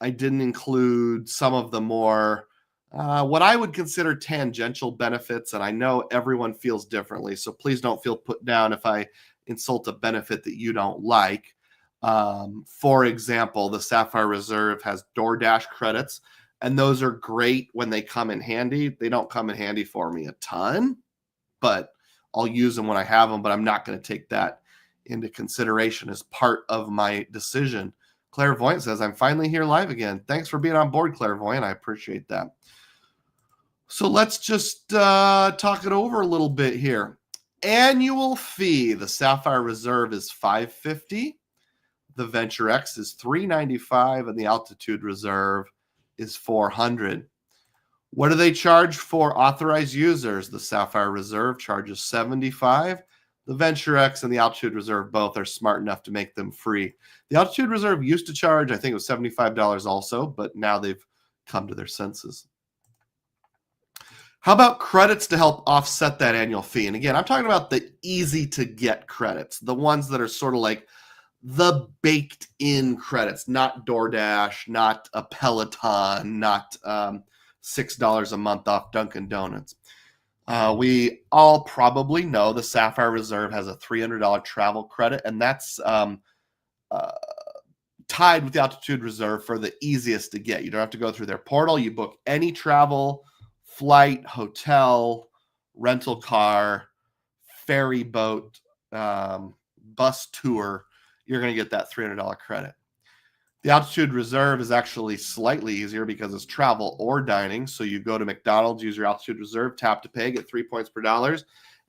didn't include some of the more, what I would consider tangential benefits. And I know everyone feels differently. So please don't feel put down if I insult a benefit that you don't like. For example, the Sapphire Reserve has DoorDash credits. And those are great when they come in handy. They don't come in handy for me a ton, but I'll use them when I have them, but I'm not going to take that into consideration as part of my decision. Clairvoyant says, I'm finally here live again. Thanks for being on board, Clairvoyant. I appreciate that. So let's just talk it over a little bit here. Annual fee, the Sapphire Reserve is $550. The Venture X is $395, and the Altitude Reserve is $400. What do they charge for authorized users? The Sapphire Reserve charges $75. The Venture X and the Altitude Reserve both are smart enough to make them free. The Altitude Reserve used to charge, I think it was $75 also, but now they've come to their senses. How about credits to help offset that annual fee? And again, I'm talking about the easy to get credits, the ones that are sort of like the baked in credits, not DoorDash, not a Peloton, not $6 a month off Dunkin' Donuts. We all probably know the Sapphire Reserve has a $300 travel credit, and that's tied with the Altitude Reserve for the easiest to get. You don't have to go through their portal. You book any travel, flight, hotel, rental car, ferry boat, bus tour, you're going to get that $300 credit. The Altitude Reserve is actually slightly easier because it's travel or dining. So you go to McDonald's, use your Altitude Reserve, tap to pay, get 3 points per dollar,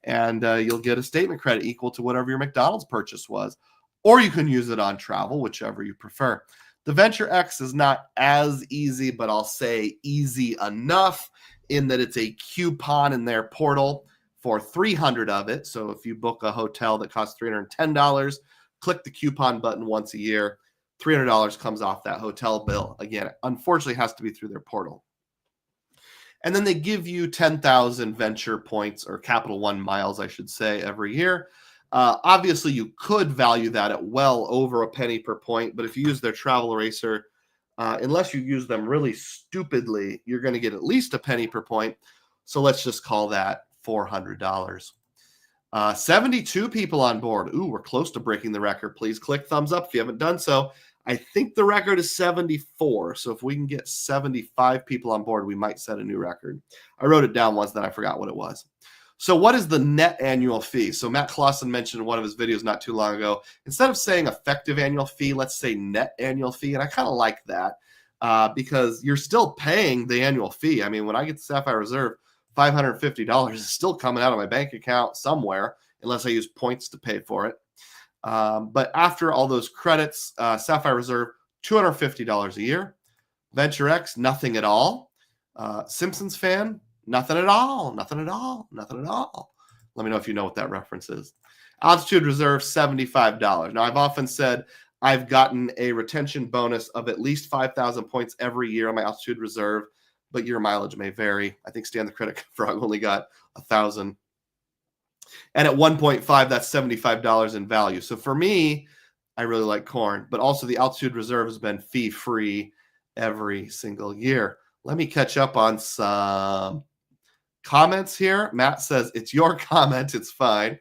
and you'll get a statement credit equal to whatever your McDonald's purchase was. Or you can use it on travel, whichever you prefer. The Venture X is not as easy, but I'll say easy enough in that it's a coupon in their portal for 300 of it. So if you book a hotel that costs $310, click the coupon button once a year, $300 comes off that hotel bill. Again, unfortunately, it has to be through their portal. And then they give you 10,000 venture points or CapitalOne miles, I should say, every year. Obviously, you could value that at well over a penny per point, but if you use their travel eraser, unless you use them really stupidly, you're going to get at least a penny per point. So let's just call that $400. 72 people on board. Ooh, we're close to breaking the record. Please click thumbs up if you haven't done so. I think the record is 74. So if we can get 75 people on board, we might set a new record. I wrote it down once, then I forgot what it was. So what is the net annual fee? So Matt Clausen mentioned in one of his videos not too long ago, instead of saying effective annual fee, let's say net annual fee. And I kind of like that because you're still paying the annual fee. I mean, when I get the Sapphire Reserve, $550 is still coming out of my bank account somewhere, unless I use points to pay for it. But after all those credits, Sapphire Reserve, $250 a year. Venture X, nothing at all. Simpsons fan, nothing at all, nothing at all, nothing at all. Let me know if you know what that reference is. Altitude Reserve, $75. Now, I've often said I've gotten a retention bonus of at least 5,000 points every year on my Altitude Reserve, but your mileage may vary. I think Stan the Critic Frog only got 1,000. And at 1.5, that's $75 in value. So for me, I really like corn, but also the Altitude Reserve has been fee-free every single year. Let me catch up on some comments here. Matt says, it's your comment. It's fine.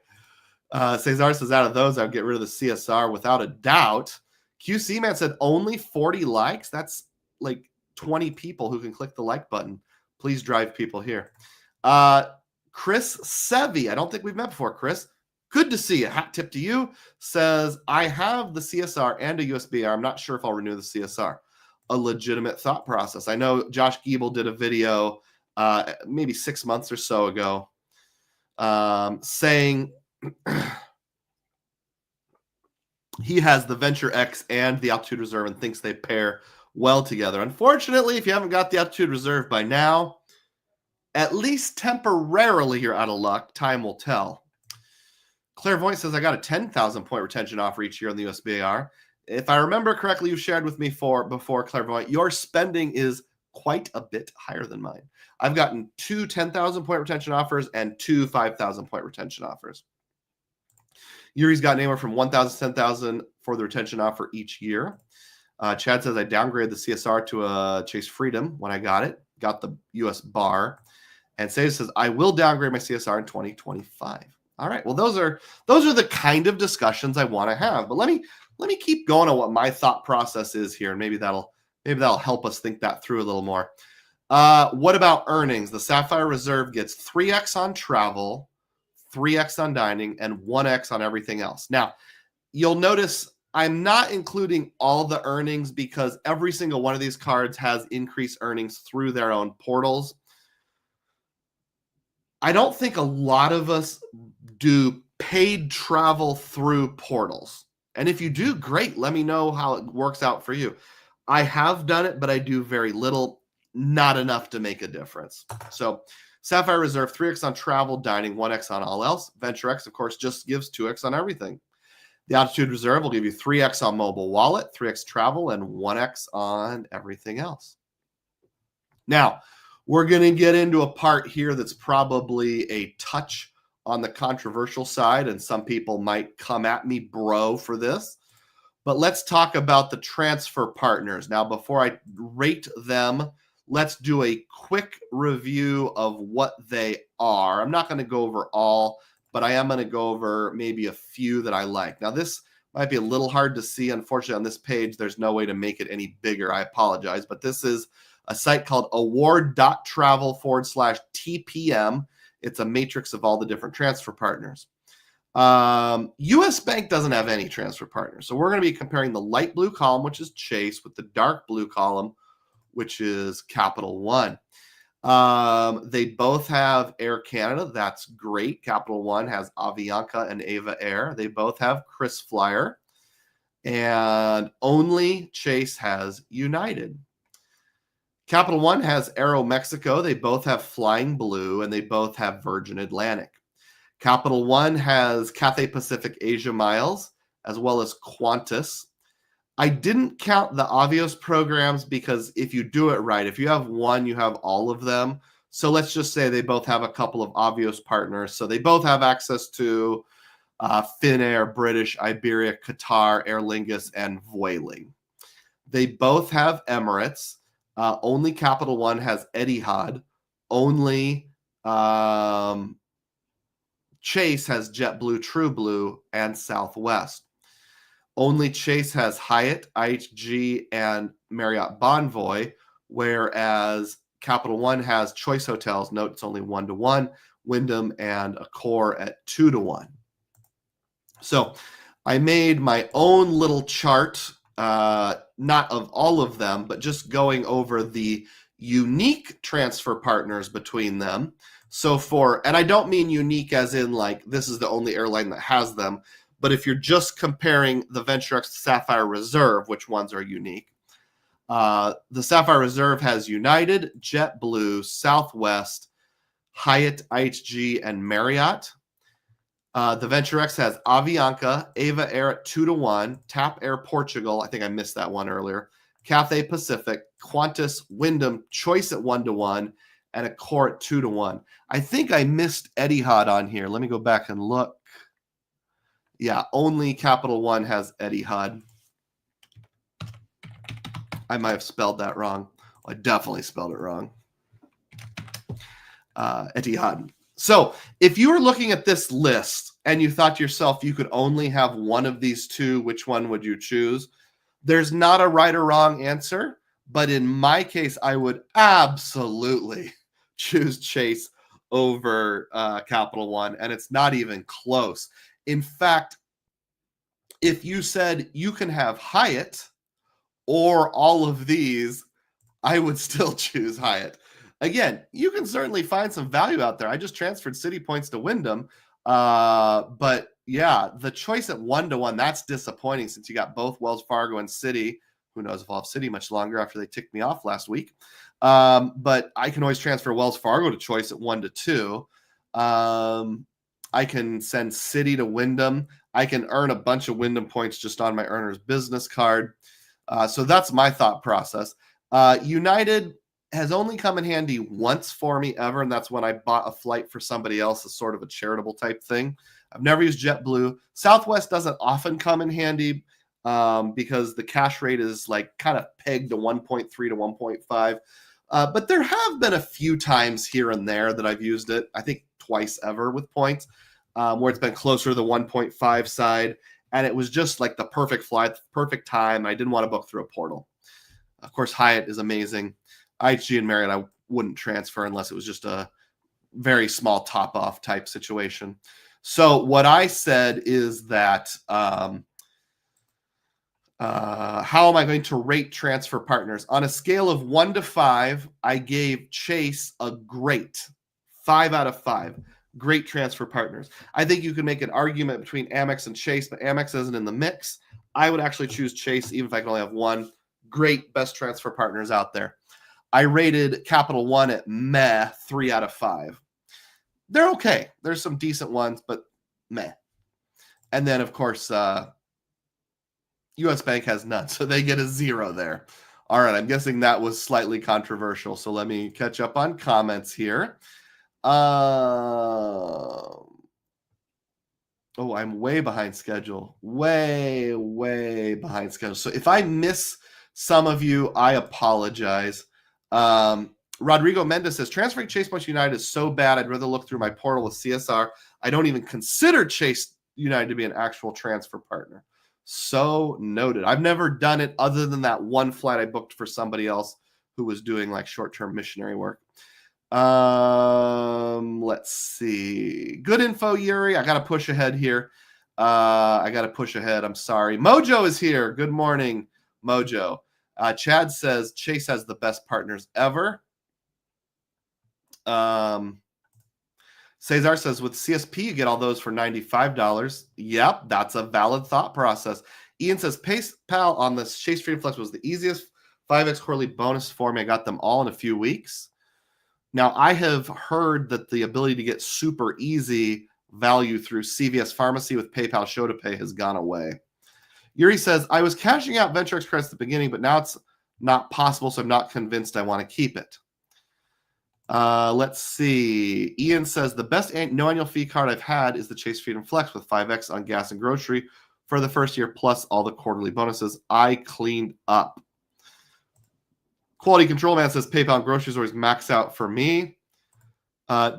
Cesar says, out of those, I would get rid of the CSR without a doubt. QC Man said, only 40 likes. That's like 20 people who can click the like button. Please drive people here. Chris Sevi, I don't think we've met before, Chris. Good to see you. Hat tip to you. Says, I have the CSR and a USB-R. I'm not sure if I'll renew the CSR. A legitimate thought process. I know Josh Giebel did a video maybe 6 months or so ago saying he has the Venture X and the Altitude Reserve and thinks they pair well together. Unfortunately, if you haven't got the Altitude Reserve by now, at least temporarily you're out of luck. Time will tell. Clairvoyant says, I got a 10,000 point retention offer each year on the USB-R. If I remember correctly, you've shared with me before, Clairvoyant, your spending is quite a bit higher than mine. I've gotten 2 10,000 point retention offers and 2 5,000 point retention offers. Yuri's gotten anywhere from 1,000 to 10,000 for the retention offer each year. Chad says, I downgraded the CSR to a Chase Freedom when I got the US bar. And Sage says, I will downgrade my CSR in 2025. All right. Well, those are the kind of discussions I want to have. But let me keep going on what my thought process is here, and maybe that'll help us think that through a little more. What about earnings? The Sapphire Reserve gets 3x on travel, 3x on dining, and 1x on everything else. Now, you'll notice I'm not including all the earnings because every single one of these cards has increased earnings through their own portals. I don't think a lot of us do paid travel through portals. And if you do, great. Let me know how it works out for you. I have done it, but I do very little, not enough to make a difference. So Sapphire Reserve, 3x on travel, dining, 1x on all else. Venture X, of course, just gives 2x on everything. The Altitude Reserve will give you 3x on mobile wallet, 3x travel, and 1x on everything else. Now, we're going to get into a part here that's probably a touch on the controversial side, and some people might come at me, bro, for this. But let's talk about the transfer partners. Now, before I rate them, let's do a quick review of what they are. I'm not going to go over all, but I am going to go over maybe a few that I like. Now, this might be a little hard to see. Unfortunately, on this page, there's no way to make it any bigger. I apologize, but this is a site called award.travel/TPM. It's a matrix of all the different transfer partners. US Bank doesn't have any transfer partners. So we're going to be comparing the light blue column, which is Chase, with the dark blue column, which is Capital One. They both have Air Canada. That's great. Capital One has Avianca and Ava Air. They both have Chris Flyer. And only Chase has United. Capital One has Aero Mexico. They both have Flying Blue, and they both have Virgin Atlantic. Capital One has Cathay Pacific Asia Miles, as well as Qantas. I didn't count the Avios programs because if you do it right, if you have one, you have all of them. So let's just say they both have a couple of Avios partners. So they both have access to Finnair, British, Iberia, Qatar, Aer Lingus, and Vueling. They both have Emirates. Only Capital One has Etihad. Only Chase has JetBlue, TrueBlue, and Southwest. Only Chase has Hyatt, IHG, and Marriott Bonvoy, whereas Capital One has Choice Hotels. Note it's only 1-to-1, Wyndham and Accor at 2-to-1. So I made my own little chart, not of all of them, but just going over the unique transfer partners between them. So and I don't mean unique as in like this is the only airline that has them, but if you're just comparing the Venture X to Sapphire Reserve, which ones are unique? The Sapphire Reserve has United, JetBlue, Southwest, Hyatt, IHG, and Marriott. The Venture X has Avianca, Ava Air at 2-to-1, TAP Air Portugal, I think I missed that one earlier, Cathay Pacific, Qantas, Wyndham, Choice at 1-to-1, and Accor at 2-to-1. I think I missed Etihad on here. Let me go back and look. Yeah, only Capital One has Etihad. I might have spelled that wrong. I definitely spelled it wrong. Etihad. So if you were looking at this list and you thought to yourself you could only have one of these two, which one would you choose? There's not a right or wrong answer, but in my case, I would absolutely choose Chase over Capital One, and it's not even close. In fact, if you said you can have Hyatt or all of these, I would still choose Hyatt. Again, you can certainly find some value out there. I just transferred City points to Wyndham. But yeah, the choice at 1-to-1, that's disappointing since you got both Wells Fargo and Citi. Who knows if I'll have Citi much longer after they ticked me off last week. But I can always transfer Wells Fargo to Choice at 1-to-2. I can send Citi to Wyndham. I can earn a bunch of Wyndham points just on my earner's business card. So that's my thought process. United has only come in handy once for me ever, and that's when I bought a flight for somebody else as sort of a charitable type thing. I've never used JetBlue. Southwest doesn't often come in handy because the cash rate is like kind of pegged to 1.3 to 1.5. But there have been a few times here and there that I've used it, I think twice ever with points, where it's been closer to the 1.5 side. And it was just like the perfect flight, perfect time. I didn't want to book through a portal. Of course, Hyatt is amazing. IHG and Marriott, I wouldn't transfer unless it was just a very small top-off type situation. So what I said is that how am I going to rate transfer partners? On a scale of 1 to 5, I gave Chase a great 5 out of 5. Great transfer partners. I think you can make an argument between Amex and Chase, but Amex isn't in the mix. I would actually choose Chase even if I can only have one. Great best transfer partners out there. I rated Capital One at meh, 3 out of 5. They're okay. There's some decent ones, but meh. And then, of course, U.S. Bank has none, so they get a 0 there. All right, I'm guessing that was slightly controversial, so let me catch up on comments here. Oh, I'm way behind schedule. Way behind schedule. So if I miss some of you, I apologize. Rodrigo Mendez says, transferring Chase Points United is so bad, I'd rather look through my portal with CSR. I don't even consider Chase United to be an actual transfer partner. So noted. I've never done it other than that one flight I booked for somebody else who was doing like short-term missionary work. Let's see. Good info, Yuri. I got to push ahead here. I'm sorry. Mojo is here. Good morning, Mojo. Chad says Chase has the best partners ever. Cesar says with CSP, you get all those for $95. Yep, that's a valid thought process. Ian says PayPal on the Chase Freedom Flex was the easiest 5X quarterly bonus for me. I got them all in a few weeks. Now, I have heard that the ability to get super easy value through CVS Pharmacy with PayPal Show to Pay has gone away. Yuri says, I was cashing out Venture X credits at the beginning, but now it's not possible, so I'm not convinced I want to keep it. Let's see. Ian says, the best no annual fee card I've had is the Chase Freedom Flex with 5X on gas and grocery for the first year, plus all the quarterly bonuses. I cleaned up. Quality Control Man says, PayPal and groceries always max out for me.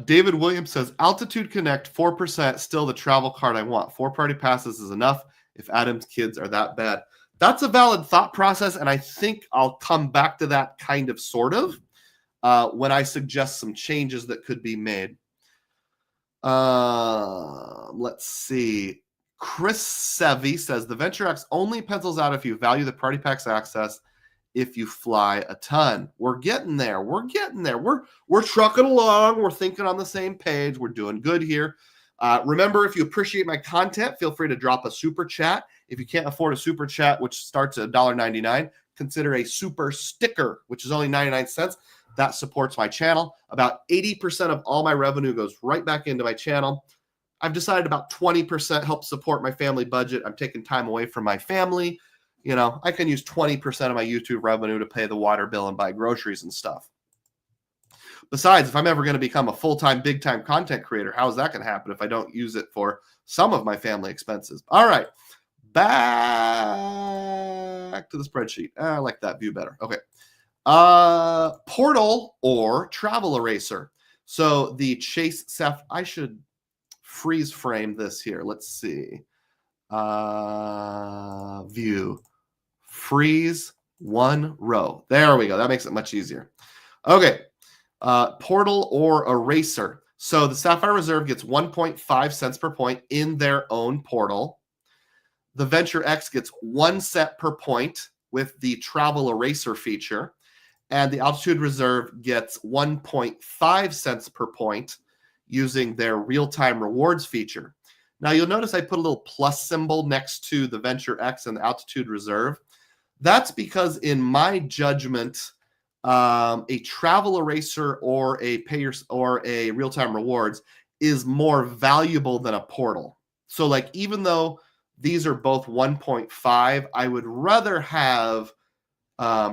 David Williams says, Altitude Connect, 4%, still the travel card I want. 4 party passes is enough if Adam's kids are that bad. That's a valid thought process, and I think I'll come back to that kind of, sort of, when I suggest some changes that could be made. Let's see. Chris Sevi says, the Venture X only pencils out if you value the party packs access if you fly a ton. We're getting there. We're getting there. We're trucking along. We're thinking on the same page. We're doing good here. Remember, if you appreciate my content, feel free to drop a super chat. If you can't afford a super chat, which starts at $1.99, consider a super sticker, which is only 99 cents. That supports my channel. About 80% of all my revenue goes right back into my channel. I've decided about 20% helps support my family budget. I'm taking time away from my family. You know, I can use 20% of my YouTube revenue to pay the water bill and buy groceries and stuff. Besides, if I'm ever going to become a full-time, big-time content creator, how is that going to happen if I don't use it for some of my family expenses? All right, back to the spreadsheet. I like that view better. Okay. Portal or Travel Eraser. So the Chase Sapphire, I should freeze frame this here. Let's see. View. Freeze one row. There we go. That makes it much easier. Okay. Portal or Eraser. So the Sapphire Reserve gets 1.5 cents per point in their own portal. The Venture X gets 1 cent per point with the Travel Eraser feature. And the Altitude Reserve gets 1.5 cents per point using their real-time rewards feature. Now, you'll notice I put a little plus symbol next to the Venture X and the Altitude Reserve. That's because, in my judgment, a Travel Eraser or a real-time rewards is more valuable than a portal. So, like, even though these are both 1.5, I would rather have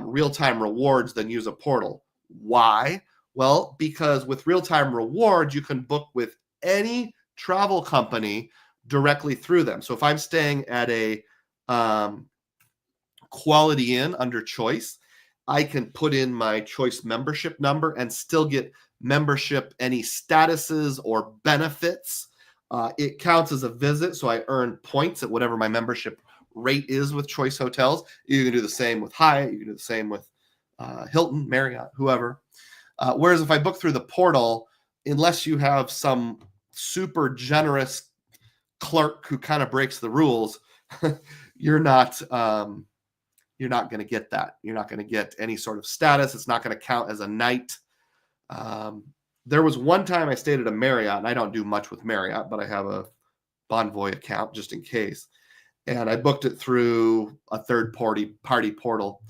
real-time rewards than use a portal. Why? Well, because with real-time rewards, you can book with any travel company directly through them. So if I'm staying at a Quality Inn under Choice, I can put in my Choice membership number and still get membership, any statuses or benefits. It counts as a visit, so I earn points at whatever my membership rate is with Choice Hotels. You can do the same with Hyatt. You can do the same with Hilton, Marriott, whoever. Whereas if I book through the portal, unless you have some super generous clerk who kind of breaks the rules, you're not going to get that. You're not going to get any sort of status. It's not going to count as a night. There was one time I stayed at a Marriott, and I don't do much with Marriott, but I have a Bonvoy account just in case. And I booked it through a third-party portal.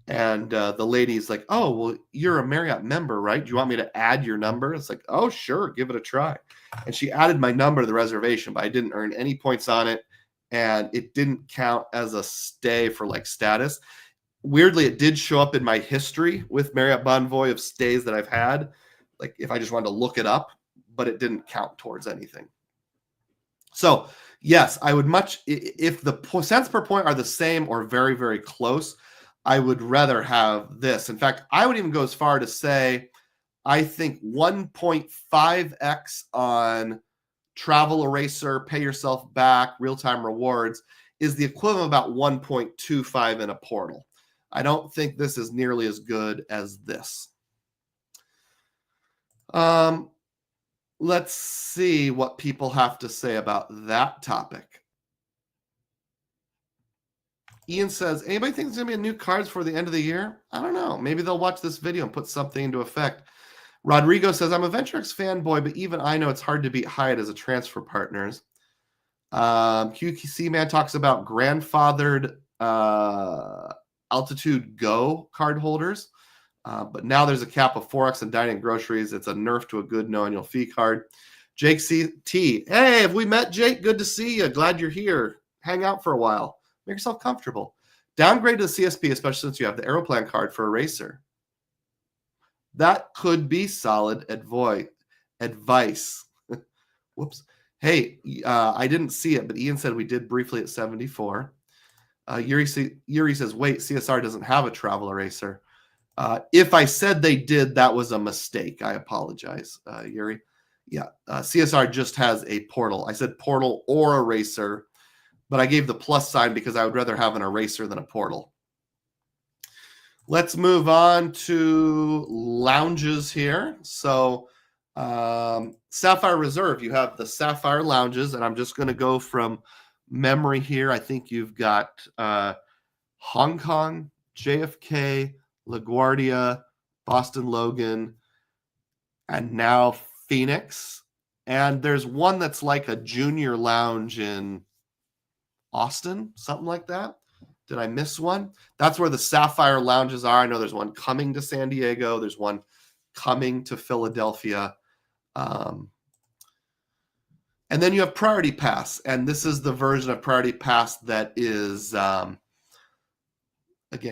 And the lady's like, oh, well, you're a Marriott member, right? Do you want me to add your number? It's like, oh, sure, give it a try. And she added my number to the reservation, but I didn't earn any points on it. And it didn't count as a stay for like status. Weirdly, it did show up in my history with Marriott Bonvoy of stays that I've had, like if I just wanted to look it up, but it didn't count towards anything. So yes, I would if the cents per point are the same or very, very close, I would rather have this. In fact, I would even go as far to say, I think 1.5x on Travel Eraser, pay yourself back, real-time rewards is the equivalent of about 1.25 in a portal. I don't think this is nearly as good as this. Let's see what people have to say about that topic. Ian says, anybody think there's going to be new cards for the end of the year? I don't know. Maybe they'll watch this video and put something into effect. Rodrigo says, I'm a Venture X fanboy, but even I know it's hard to beat Hyatt as a transfer partners. QC Man talks about grandfathered Altitude Go card holders. But now there's a cap of 4x in dining and groceries. It's a nerf to a good no annual fee card. Jake CT. Hey, have we met, Jake? Good to see you. Glad you're here. Hang out for a while. Make yourself comfortable. Downgrade to the CSP, especially since you have the Aeroplan card for Eraser. That could be solid advice. Whoops. Hey, I didn't see it, but Ian said we did briefly at 74. Yuri says, wait, CSR doesn't have a Travel Eraser. If I said they did, that was a mistake. I apologize, Yuri. Yeah, CSR just has a portal. I said portal or eraser, but I gave the plus sign because I would rather have an eraser than a portal. Let's move on to lounges here. So Sapphire Reserve, you have the Sapphire lounges, and I'm just going to go from memory here. I think you've got Hong Kong, JFK, LaGuardia, Boston Logan, and now Phoenix. And there's one that's like a junior lounge in Austin, something like that. Did I miss one? That's where the Sapphire lounges are. I know there's one coming to San Diego. There's one coming to Philadelphia. And then you have Priority Pass. And this is the version of Priority Pass that is, again,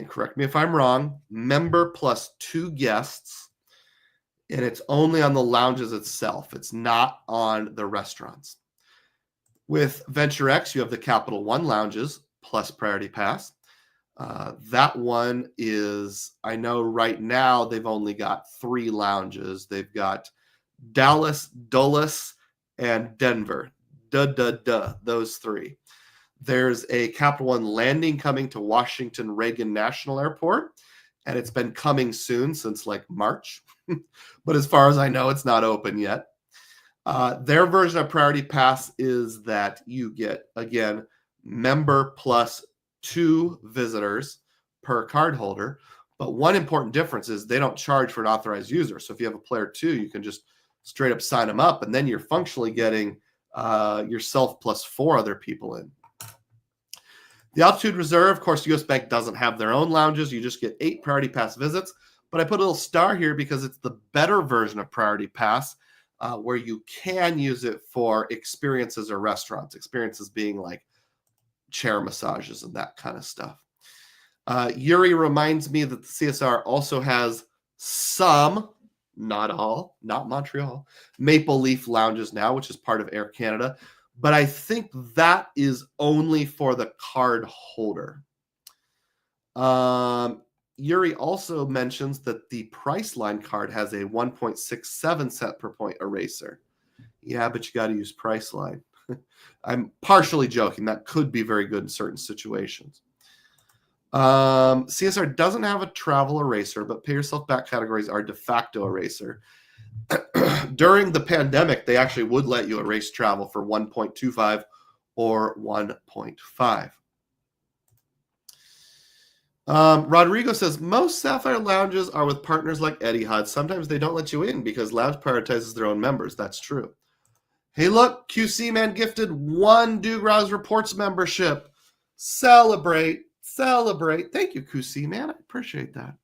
correct me if I'm wrong, member plus 2 guests. And it's only on the lounges itself. It's not on the restaurants. With Venture X, you have the CapitalOne lounges plus Priority Pass. That one is, I know right now they've only got 3 lounges. They've got Dallas, Dulles, and Denver. Those 3. There's a CapitalOne landing coming to Washington Reagan National Airport, and it's been coming soon since like March. But as far as I know, it's not open yet. Their version of Priority Pass is that you get, again, member plus 2 visitors per card holder. But one important difference is they don't charge for an authorized user. So if you have a player 2, you can just straight up sign them up, and then you're functionally getting yourself plus 4 other people in. The Altitude Reserve, of course, US Bank doesn't have their own lounges. You just get 8 Priority Pass visits. But I put a little star here because it's the better version of Priority Pass, where you can use it for experiences or restaurants. Experiences being like chair massages and that kind of stuff. Yuri reminds me that the CSR also has some, not all, not Montreal, Maple Leaf lounges now, which is part of Air Canada. But I think that is only for the card holder. Yuri also mentions that the Priceline card has a 1.67 cent per point eraser. Yeah, but you got to use Priceline. I'm partially joking. That could be very good in certain situations. CSR doesn't have a travel eraser, but pay yourself back categories are de facto eraser. During the pandemic, they actually would let you erase travel for 1.25 or 1.5. Rodrigo says, most Sapphire lounges are with partners like Etihad. Sometimes they don't let you in because lounge prioritizes their own members. That's true. Hey, look, QC Man gifted 1 Dugroz Reports membership. Celebrate. Thank you, QC Man. I appreciate that.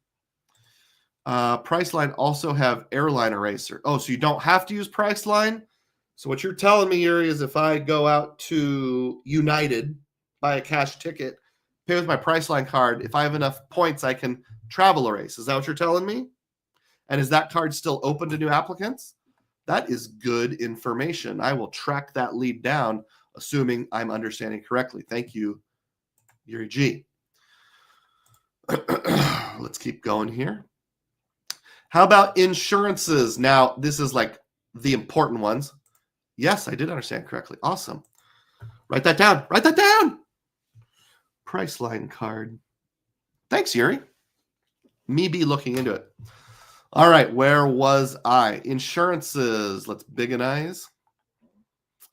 Priceline also have airline eraser. Oh, so you don't have to use Priceline? So what you're telling me, Yuri, is if I go out to United, buy a cash ticket, pay with my Priceline card, if I have enough points, I can travel erase. Is that what you're telling me? And is that card still open to new applicants? That is good information. I will track that lead down, assuming I'm understanding correctly. Thank you, Yuri G. Let's keep going here. How about insurances? Now, this is like the important ones. Yes, I did understand correctly. Awesome. Write that down. Priceline card. Thanks, Yuri. Me be looking into it. All right, where was I? Insurances. Let's biganize.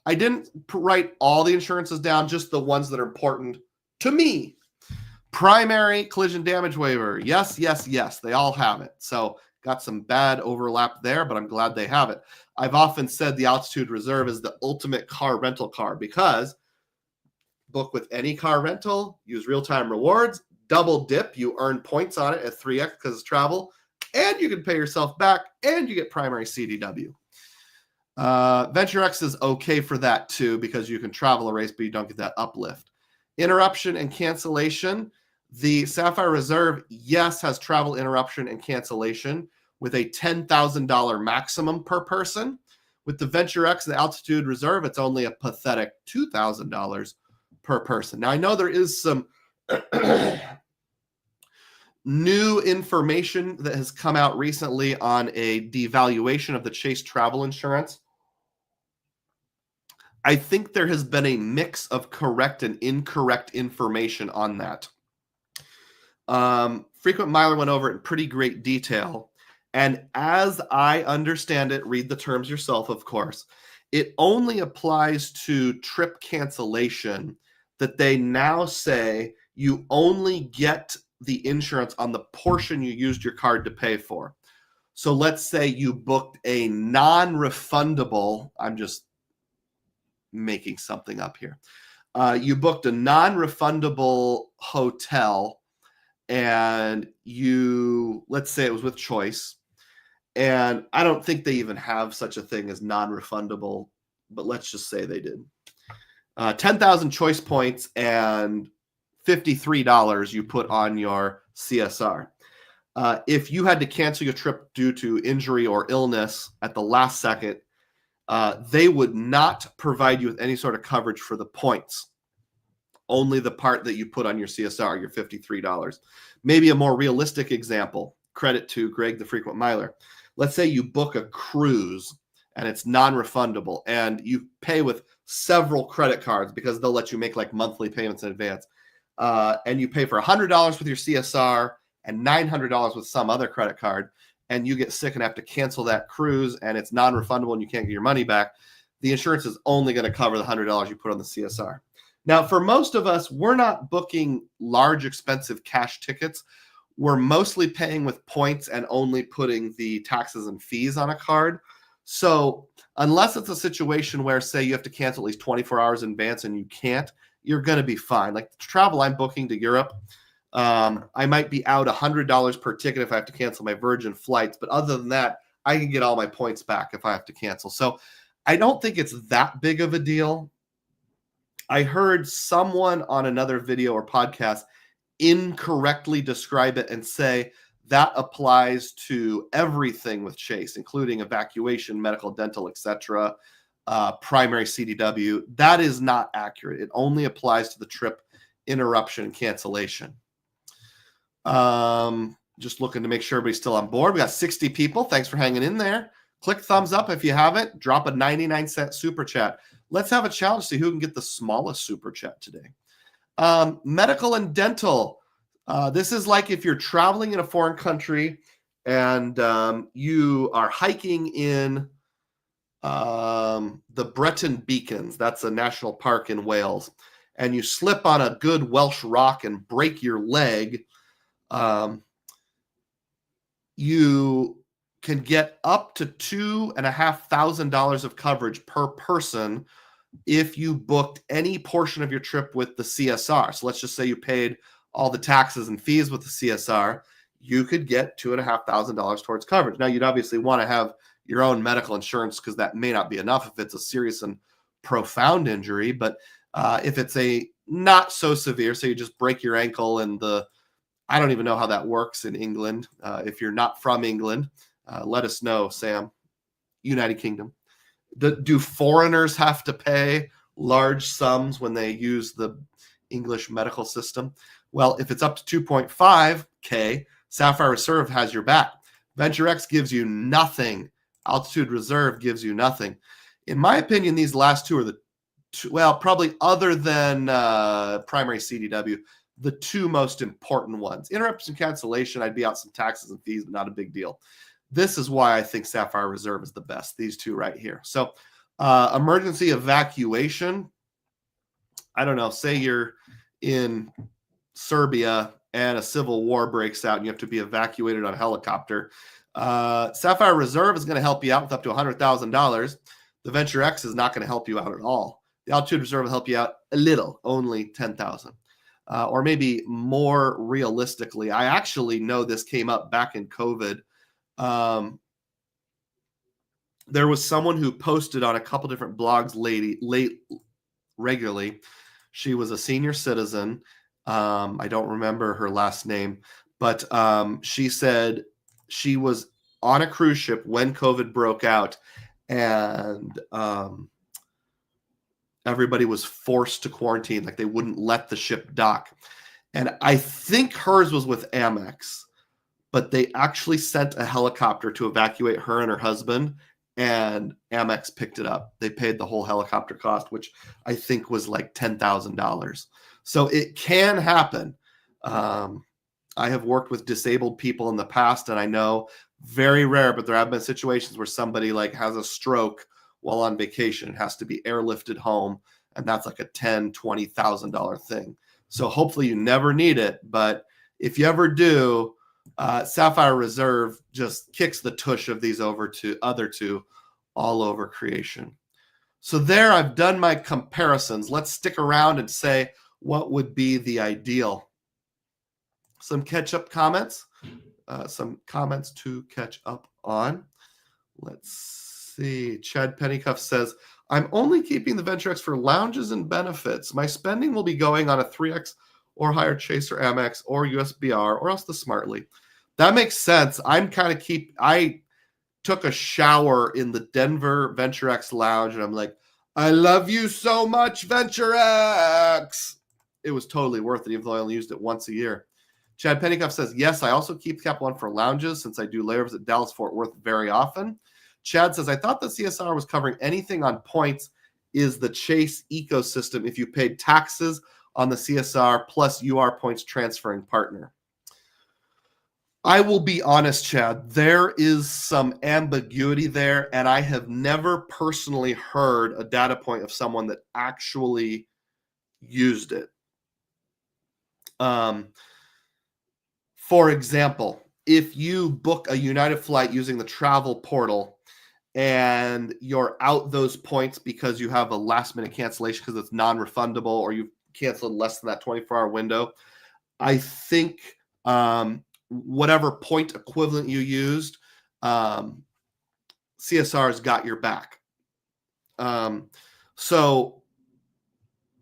I didn't write all the insurances down, just the ones that are important to me. Primary collision damage waiver. Yes. They all have it. So got some bad overlap there, but I'm glad they have it. I've often said the Altitude Reserve is the ultimate car rental car because book with any car rental, use real-time rewards, double dip, you earn points on it at 3x because it's travel, and you can pay yourself back, and you get primary CDW. Venture X is okay for that too because you can travel a race, but you don't get that uplift. Interruption and cancellation. The Sapphire Reserve, yes, has travel interruption and cancellation with a $10,000 maximum per person. With the Venture X and the Altitude Reserve, it's only a pathetic $2,000 per person. Now, I know there is some new information that has come out recently on a devaluation of the Chase travel insurance. I think there has been a mix of correct and incorrect information on that. Frequent Miler went over it in pretty great detail. And as I understand it, read the terms yourself, of course, it only applies to trip cancellation, that they now say you only get the insurance on the portion you used your card to pay for. So let's say you booked a non-refundable, I'm just making something up here. You booked a non-refundable hotel, and let's say it was with Choice, and I don't think they even have such a thing as non-refundable, but let's just say they did. 10,000 Choice points and $53 you put on your CSR. If you had to cancel your trip due to injury or illness at the last second, they would not provide you with any sort of coverage for the points. Only the part that you put on your CSR, your $53. Maybe a more realistic example, credit to Greg, the frequent miler. Let's say you book a cruise and it's non-refundable, and you pay with several credit cards because they'll let you make like monthly payments in advance. And you pay for $100 with your CSR and $900 with some other credit card, and you get sick and have to cancel that cruise, and it's non-refundable and you can't get your money back. The insurance is only going to cover the $100 you put on the CSR. Now, for most of us, we're not booking large, expensive cash tickets. We're mostly paying with points and only putting the taxes and fees on a card. So unless it's a situation where, say, you have to cancel at least 24 hours in advance and you can't, you're going to be fine. Like the travel I'm booking to Europe, I might be out $100 per ticket if I have to cancel my Virgin flights. But other than that, I can get all my points back if I have to cancel. So I don't think it's that big of a deal. I heard someone on another video or podcast incorrectly describe it and say that applies to everything with Chase, including evacuation, medical, dental, etc., primary CDW. That is not accurate. It only applies to the trip interruption and cancellation. Just looking to make sure everybody's still on board. We got 60 people. Thanks for hanging in there. Click thumbs up if you haven't. Drop a 99-cent super chat. Let's have a challenge to see who can get the smallest super chat today. Medical and dental. This is like if you're traveling in a foreign country and you are hiking in the Breton Beacons. That's a national park in Wales. And you slip on a good Welsh rock and break your leg. You can get up to $2,500 of coverage per person if you booked any portion of your trip with the CSR. So let's just say you paid all the taxes and fees with the CSR. You could get $2,500 towards coverage. Now, you'd obviously want to have your own medical insurance because that may not be enough if it's a serious and profound injury. But if it's a not so severe, so you just break your ankle and I don't even know how that works in England. If you're not from England, let us know, Sam. United Kingdom. Do foreigners have to pay large sums when they use the English medical system? Well, if it's up to 2.5K, Sapphire Reserve has your back. Venture X gives you nothing. Altitude Reserve gives you nothing. In my opinion, these last two are the two, well, probably other than primary CDW, the two most important ones. Interruption cancellation, I'd be out some taxes and fees, but not a big deal. This is why I think Sapphire Reserve is the best, these two right here. So emergency evacuation, I don't know, say you're in Serbia and a civil war breaks out and you have to be evacuated on a helicopter. Sapphire Reserve is going to help you out with up to $100,000. The Venture X is not going to help you out at all. The Altitude Reserve will help you out a little, only $10,000. Or maybe more realistically, I actually know this came up back in COVID. There was someone who posted on a couple different blogs regularly. She was a senior citizen. I don't remember her last name, but she said she was on a cruise ship when COVID broke out, and everybody was forced to quarantine. Like they wouldn't let the ship dock. And I think hers was with Amex, but they actually sent a helicopter to evacuate her and her husband, and Amex picked it up. They paid the whole helicopter cost, which I think was like $10,000. So it can happen. I have worked with disabled people in the past, and I know very rare, but there have been situations where somebody like has a stroke while on vacation and has to be airlifted home, and that's like a $10,000, $20,000 thing. So hopefully you never need it, but if you ever do, Sapphire Reserve just kicks the tush of these over to other two all over creation. So there, I've done my comparisons. Let's stick around and say what would be the ideal. Some catch-up comments. Some comments to catch up on. Let's see. Chad Pennycuff says, I'm only keeping the Venture X for lounges and benefits. My spending will be going on a 3X or higher Chase or Amex or USBR or else the Smartly. That makes sense. I took a shower in the Denver Venture X lounge and I'm like, I love you so much, Venture X. It was totally worth it, even though I only used it once a year. Chad Pennycuff says, yes, I also keep CapitalOne for lounges since I do layovers at Dallas Fort Worth very often. Chad says, I thought the CSR was covering anything on points. Is the Chase ecosystem if you paid taxes on the CSR plus UR points transferring partner? I will be honest, Chad, there is some ambiguity there, and I have never personally heard a data point of someone that actually used it. For example, if you book a United flight using the travel portal and you're out those points because you have a last minute cancellation because it's non-refundable or you canceled less than that 24-hour window, I think whatever point equivalent you used, CSR's got your back. So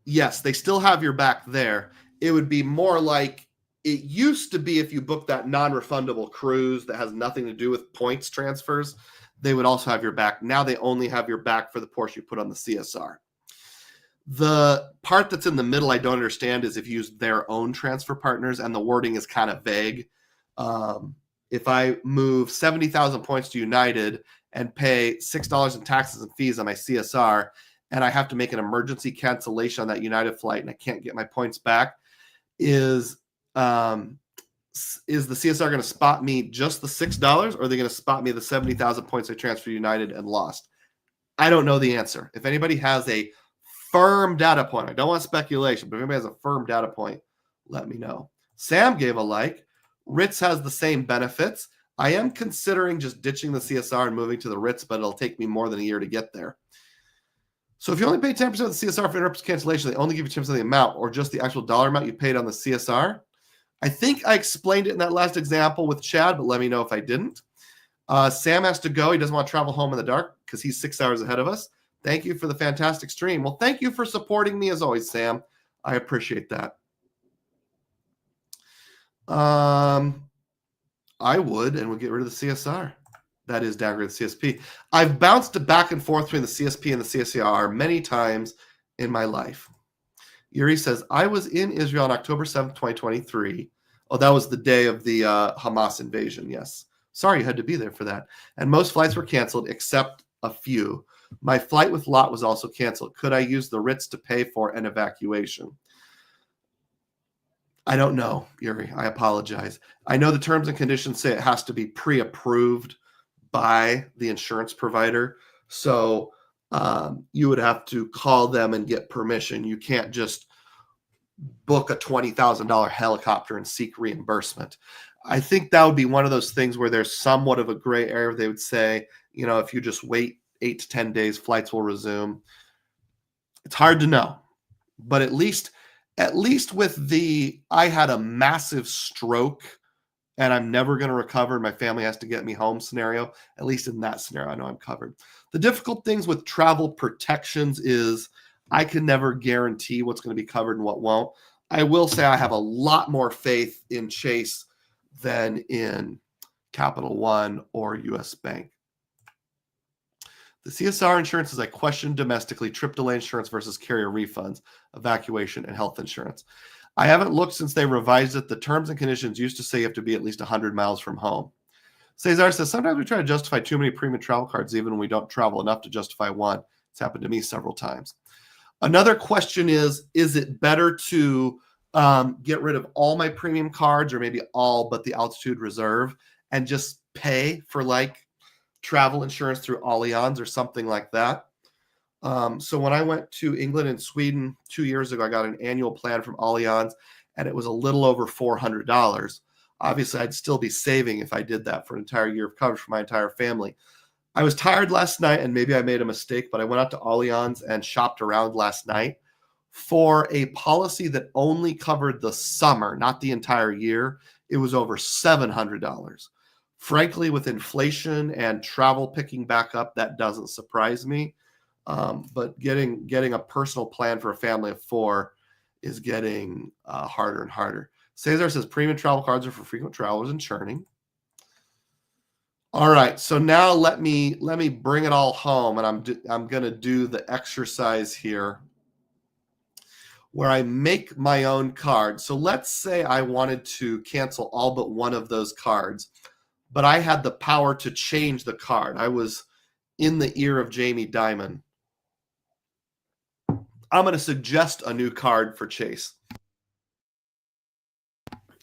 yes, they still have your back there. It would be more like it used to be if you book that non-refundable cruise that has nothing to do with points transfers, they would also have your back. Now they only have your back for the portion you put on the CSR. The part that's in the middle I don't understand is if you use their own transfer partners, and the wording is kind of vague. If I move 70,000 points to United and pay $6 in taxes and fees on my CSR, and I have to make an emergency cancellation on that United flight and I can't get my points back, is the CSR going to spot me just the $6, or are they going to spot me the 70,000 points I transferred United and lost? I don't know the answer. If anybody has a firm data point, I don't want speculation, but if anybody has a firm data point, let me know. Sam gave a like. Ritz has the same benefits. I am considering just ditching the CSR and moving to the Ritz, but it'll take me more than a year to get there. So if you only pay 10% of the CSR for interrupted cancellation, they only give you 10% of the amount, or just the actual dollar amount you paid on the CSR. I think I explained it in that last example with Chad, but let me know if I didn't. Sam has to go. He doesn't want to travel home in the dark because he's 6 hours ahead of us. Thank you for the fantastic stream. Well, thank you for supporting me as always, Sam. I appreciate that. I would get rid of the CSR. That is downgrade the CSP. I've bounced back and forth between the CSP and the CSR many times in my life. Yuri says, I was in Israel on October 7th, 2023. Oh, that was the day of the Hamas invasion. Yes. Sorry you had to be there for that. And most flights were canceled except a few. My flight with Lot was also canceled. Could I use the Ritz to pay for an evacuation? I don't know, Yuri. I apologize. I know the terms and conditions say it has to be pre-approved by the insurance provider. So you would have to call them and get permission. You can't just book a $20,000 helicopter and seek reimbursement. I think that would be one of those things where there's somewhat of a gray area. They would say, if you just wait 8 to 10 days, flights will resume. It's hard to know, but at least with I had a massive stroke and I'm never going to recover. My family has to get me home scenario. At least in that scenario, I know I'm covered. The difficult things with travel protections is I can never guarantee what's going to be covered and what won't. I will say I have a lot more faith in Chase than in Capital One or US Bank. The CSR insurances I questioned domestically, trip delay insurance versus carrier refunds, evacuation, and health insurance. I haven't looked since they revised it. The terms and conditions used to say you have to be at least 100 miles from home. Cesar says, sometimes we try to justify too many premium travel cards even when we don't travel enough to justify one. It's happened to me several times. Another question is it better to get rid of all my premium cards, or maybe all but the Altitude Reserve, and just pay for like travel insurance through Allianz or something like that? So when I went to England and Sweden 2 years ago, I got an annual plan from Allianz, and it was a little over $400. Obviously, I'd still be saving if I did that for an entire year of coverage for my entire family. I was tired last night, and maybe I made a mistake, but I went out to Allianz and shopped around last night for a policy that only covered the summer, not the entire year. It was over $700. Frankly, with inflation and travel picking back up, that doesn't surprise me. But getting a personal plan for a family of four is getting harder and harder. Cesar says premium travel cards are for frequent travelers and churning. All right, so now let me bring it all home, and I'm going to do the exercise here where I make my own card. So let's say I wanted to cancel all but one of those cards, but I had the power to change the card. I was in the ear of Jamie Dimon. I'm going to suggest a new card for Chase.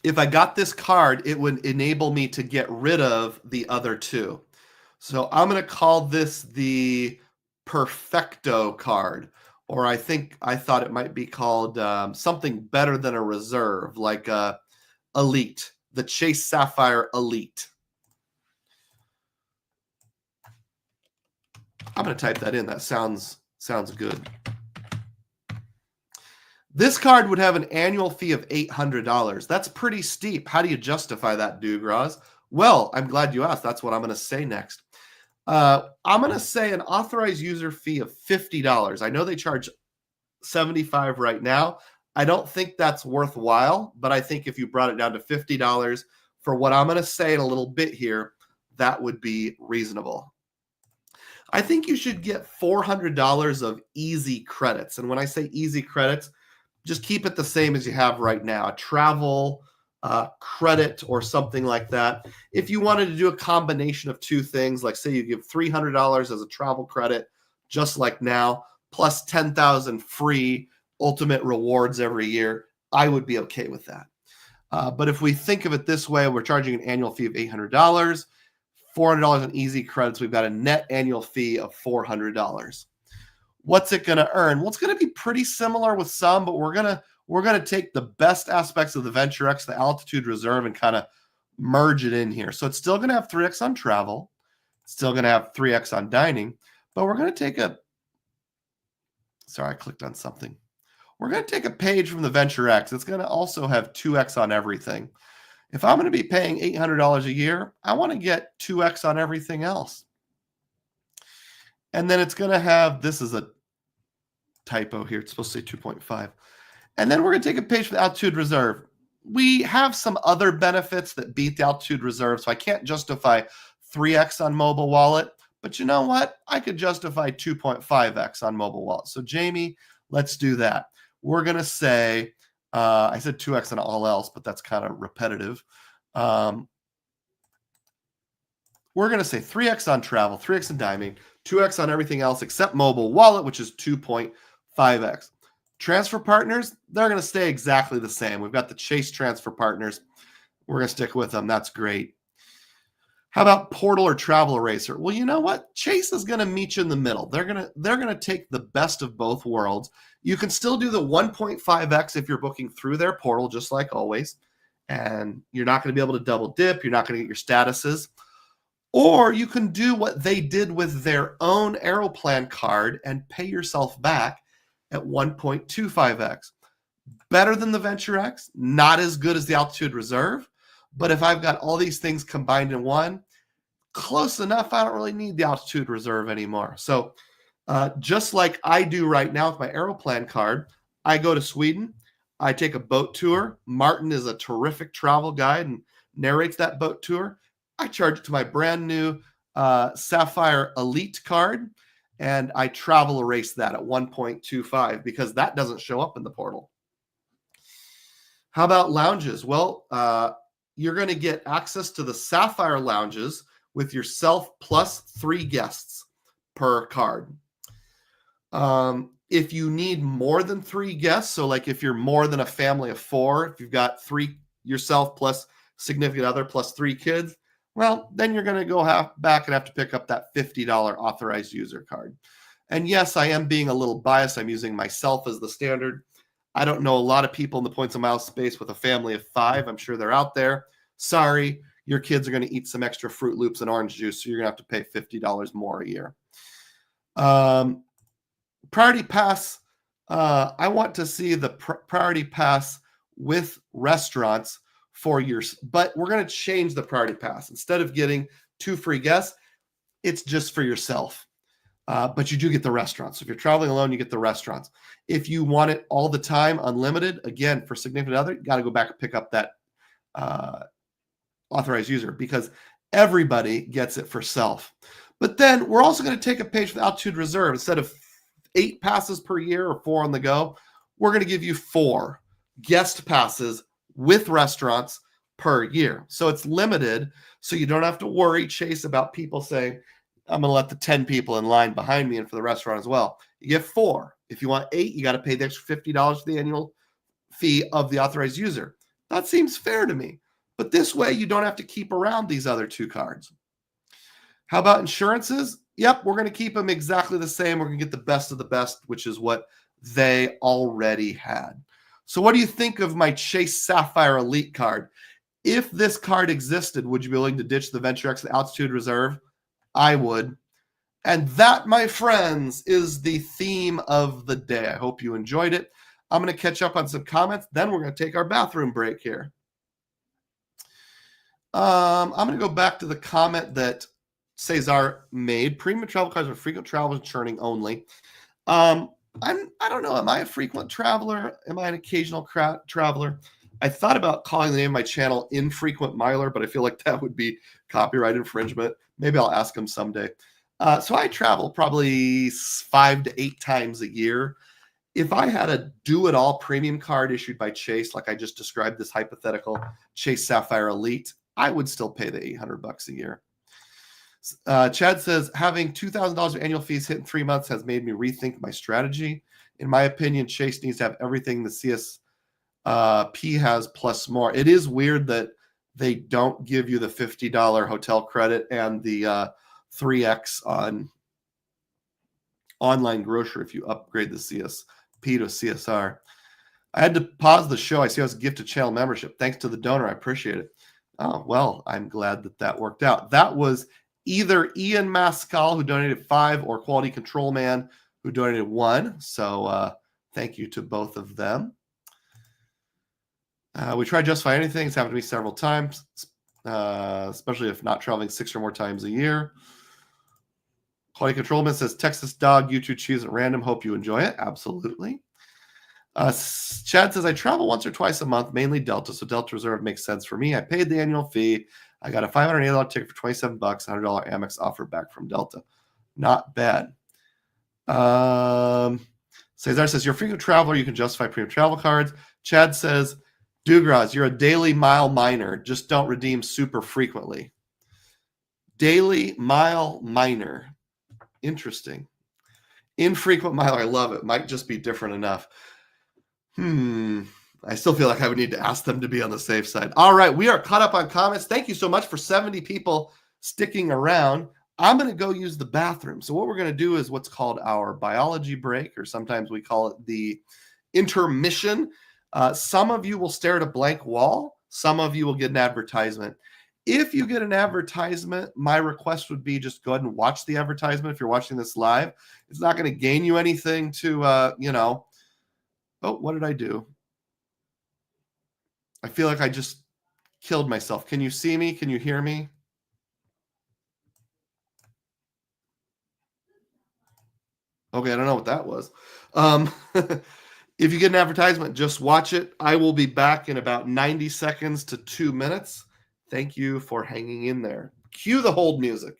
If I got this card, it would enable me to get rid of the other two. So I'm going to call this the Perfecto card, or I thought it might be called something better than a reserve, like Elite, the Chase Sapphire Elite. I'm going to type that in. That sounds good. This card would have an annual fee of $800. That's pretty steep. How do you justify that, Dugroz? Well, I'm glad you asked. That's what I'm going to say next. I'm going to say an authorized user fee of $50. I know they charge $75 right now. I don't think that's worthwhile, but I think if you brought it down to $50 for what I'm going to say in a little bit here, that would be reasonable. I think you should get $400 of easy credits. And when I say easy credits, just keep it the same as you have right now, a travel credit or something like that. If you wanted to do a combination of two things, like say you give $300 as a travel credit, just like now, plus 10,000 free ultimate rewards every year, I would be okay with that. But if we think of it this way, we're charging an annual fee of $800, $400 in easy credits, we've got a net annual fee of $400. What's it going to earn? Well, it's going to be pretty similar with some, but we're going to take the best aspects of the Venture X, the Altitude Reserve, and kind of merge it in here. So it's still going to have 3x on travel. It's still going to have 3x on dining, but we're going to take sorry, I clicked on something. We're going to take a page from the Venture X. It's going to also have 2x on everything. If I'm going to be paying $800 a year, I want to get 2x on everything else. And then it's going to have, this is a typo here. It's supposed to say 2.5. And then we're going to take a page from the Altitude Reserve. We have some other benefits that beat the Altitude Reserve, so I can't justify 3x on mobile wallet. But you know what? I could justify 2.5x on mobile wallet. So Jamie, let's do that. We're going to say, I said 2x on all else, but that's kind of repetitive. We're going to say 3x on travel, 3x on dining, 2x on everything else except mobile wallet, which is 2.5x. Transfer partners, they're going to stay exactly the same. We've got the Chase transfer partners. We're going to stick with them. That's great. How about Portal or Travel Eraser? Well, you know what? Chase is going to meet you in the middle. They're going to take the best of both worlds. You can still do the 1.5x if you're booking through their portal, just like always. And you're not going to be able to double dip. You're not going to get your statuses. Or you can do what they did with their own Aeroplan card and pay yourself back at 1.25x. Better than the Venture X, not as good as the Altitude Reserve. But if I've got all these things combined in one, close enough, I don't really need the Altitude Reserve anymore. So just like I do right now with my Aeroplan card, I go to Sweden, I take a boat tour. Martin is a terrific travel guide and narrates that boat tour. I charge it to my brand new Sapphire Elite card, and I travel erase that at 1.25 because that doesn't show up in the portal. How about lounges? Well, you're going to get access to the Sapphire lounges with yourself plus 3 guests per card. If you need more than 3 guests, so like if you're more than a family of 4, if you've got 3 yourself plus significant other plus 3 kids, well, then you're going to go back and have to pick up that $50 authorized user card. And yes, I am being a little biased. I'm using myself as the standard. I don't know a lot of people in the points of mile space with a family of 5. I'm sure they're out there. Sorry, your kids are going to eat some extra Fruit Loops and orange juice, so you're going to have to pay $50 more a year. Priority Pass, I want to see the Priority Pass with restaurants for years, but we're going to change the Priority Pass. Instead of getting 2 free guests, it's just for yourself. But you do get the restaurants. So if you're traveling alone, you get the restaurants. If you want it all the time, unlimited, again, for significant other, you got to go back and pick up that authorized user because everybody gets it for self. But then we're also going to take a page for the Altitude Reserve. Instead of 8 passes per year or 4 on the go, we're going to give you 4 guest passes with restaurants per year. So it's limited, so you don't have to worry, Chase, about people saying, I'm going to let the 10 people in line behind me in for the restaurant as well. You get 4. If you want 8, you got to pay the extra $50 for the annual fee of the authorized user. That seems fair to me. But this way, you don't have to keep around these other 2 cards. How about insurances? Yep, we're going to keep them exactly the same. We're going to get the best of the best, which is what they already had. So what do you think of my Chase Sapphire Elite card? If this card existed, would you be willing to ditch the Venture X, the Altitude Reserve? I would. And that, my friends, is the theme of the day. I hope you enjoyed it. I'm going to catch up on some comments. Then we're going to take our bathroom break here. I'm going to go back to the comment that Cesar made. Premium travel cards are frequent travel and churning only. I don't know. Am I a frequent traveler? Am I an occasional traveler? I thought about calling the name of my channel Infrequent Miler, but I feel like that would be copyright infringement. Maybe I'll ask him someday. So I travel probably 5 to 8 times a year. If I had a do-it-all premium card issued by Chase, like I just described this hypothetical Chase Sapphire Elite, I would still pay the $800 a year. Chad says, having $2,000 of annual fees hit in 3 months has made me rethink my strategy. In my opinion, Chase needs to have everything the CSP has plus more. It is weird that they don't give you the $50 hotel credit and the 3X on online grocery if you upgrade the CSP to CSR. I had to pause the show. I see I was gifted channel membership. Thanks to the donor. I appreciate it. Oh, well, I'm glad that that worked out. That was either Ian Mascal, who donated 5, or Quality Control Man, who donated 1. So thank you to both of them. We try to justify anything. It's happened to me several times, especially if not traveling 6 or more times a year. Quality Control Man says, Texas dog, YouTube choose at random. Hope you enjoy it. Absolutely. Chad says, I travel once or twice a month, mainly Delta, so Delta Reserve makes sense for me. I paid the annual fee. I got a $580 ticket for $27, $100 Amex offer back from Delta. Not bad. Cesar says, you're a frequent traveler. You can justify premium travel cards. Chad says, Dugroz, you're a daily mile miner. Just don't redeem super frequently. Daily mile miner. Interesting. Infrequent miler. I love it. Might just be different enough. I still feel like I would need to ask them to be on the safe side. All right, we are caught up on comments. Thank you so much for 70 people sticking around. I'm going to go use the bathroom. So what we're going to do is what's called our biology break, or sometimes we call it the intermission. Some of you will stare at a blank wall. Some of you will get an advertisement. If you get an advertisement, my request would be just go ahead and watch the advertisement if you're watching this live. It's not going to gain you anything to, oh, what did I do? I feel like I just killed myself. Can you see me? Can you hear me? Okay, I don't know what that was. If you get an advertisement, just watch it. I will be back in about 90 seconds to 2 minutes. Thank you for hanging in there. Cue the hold music.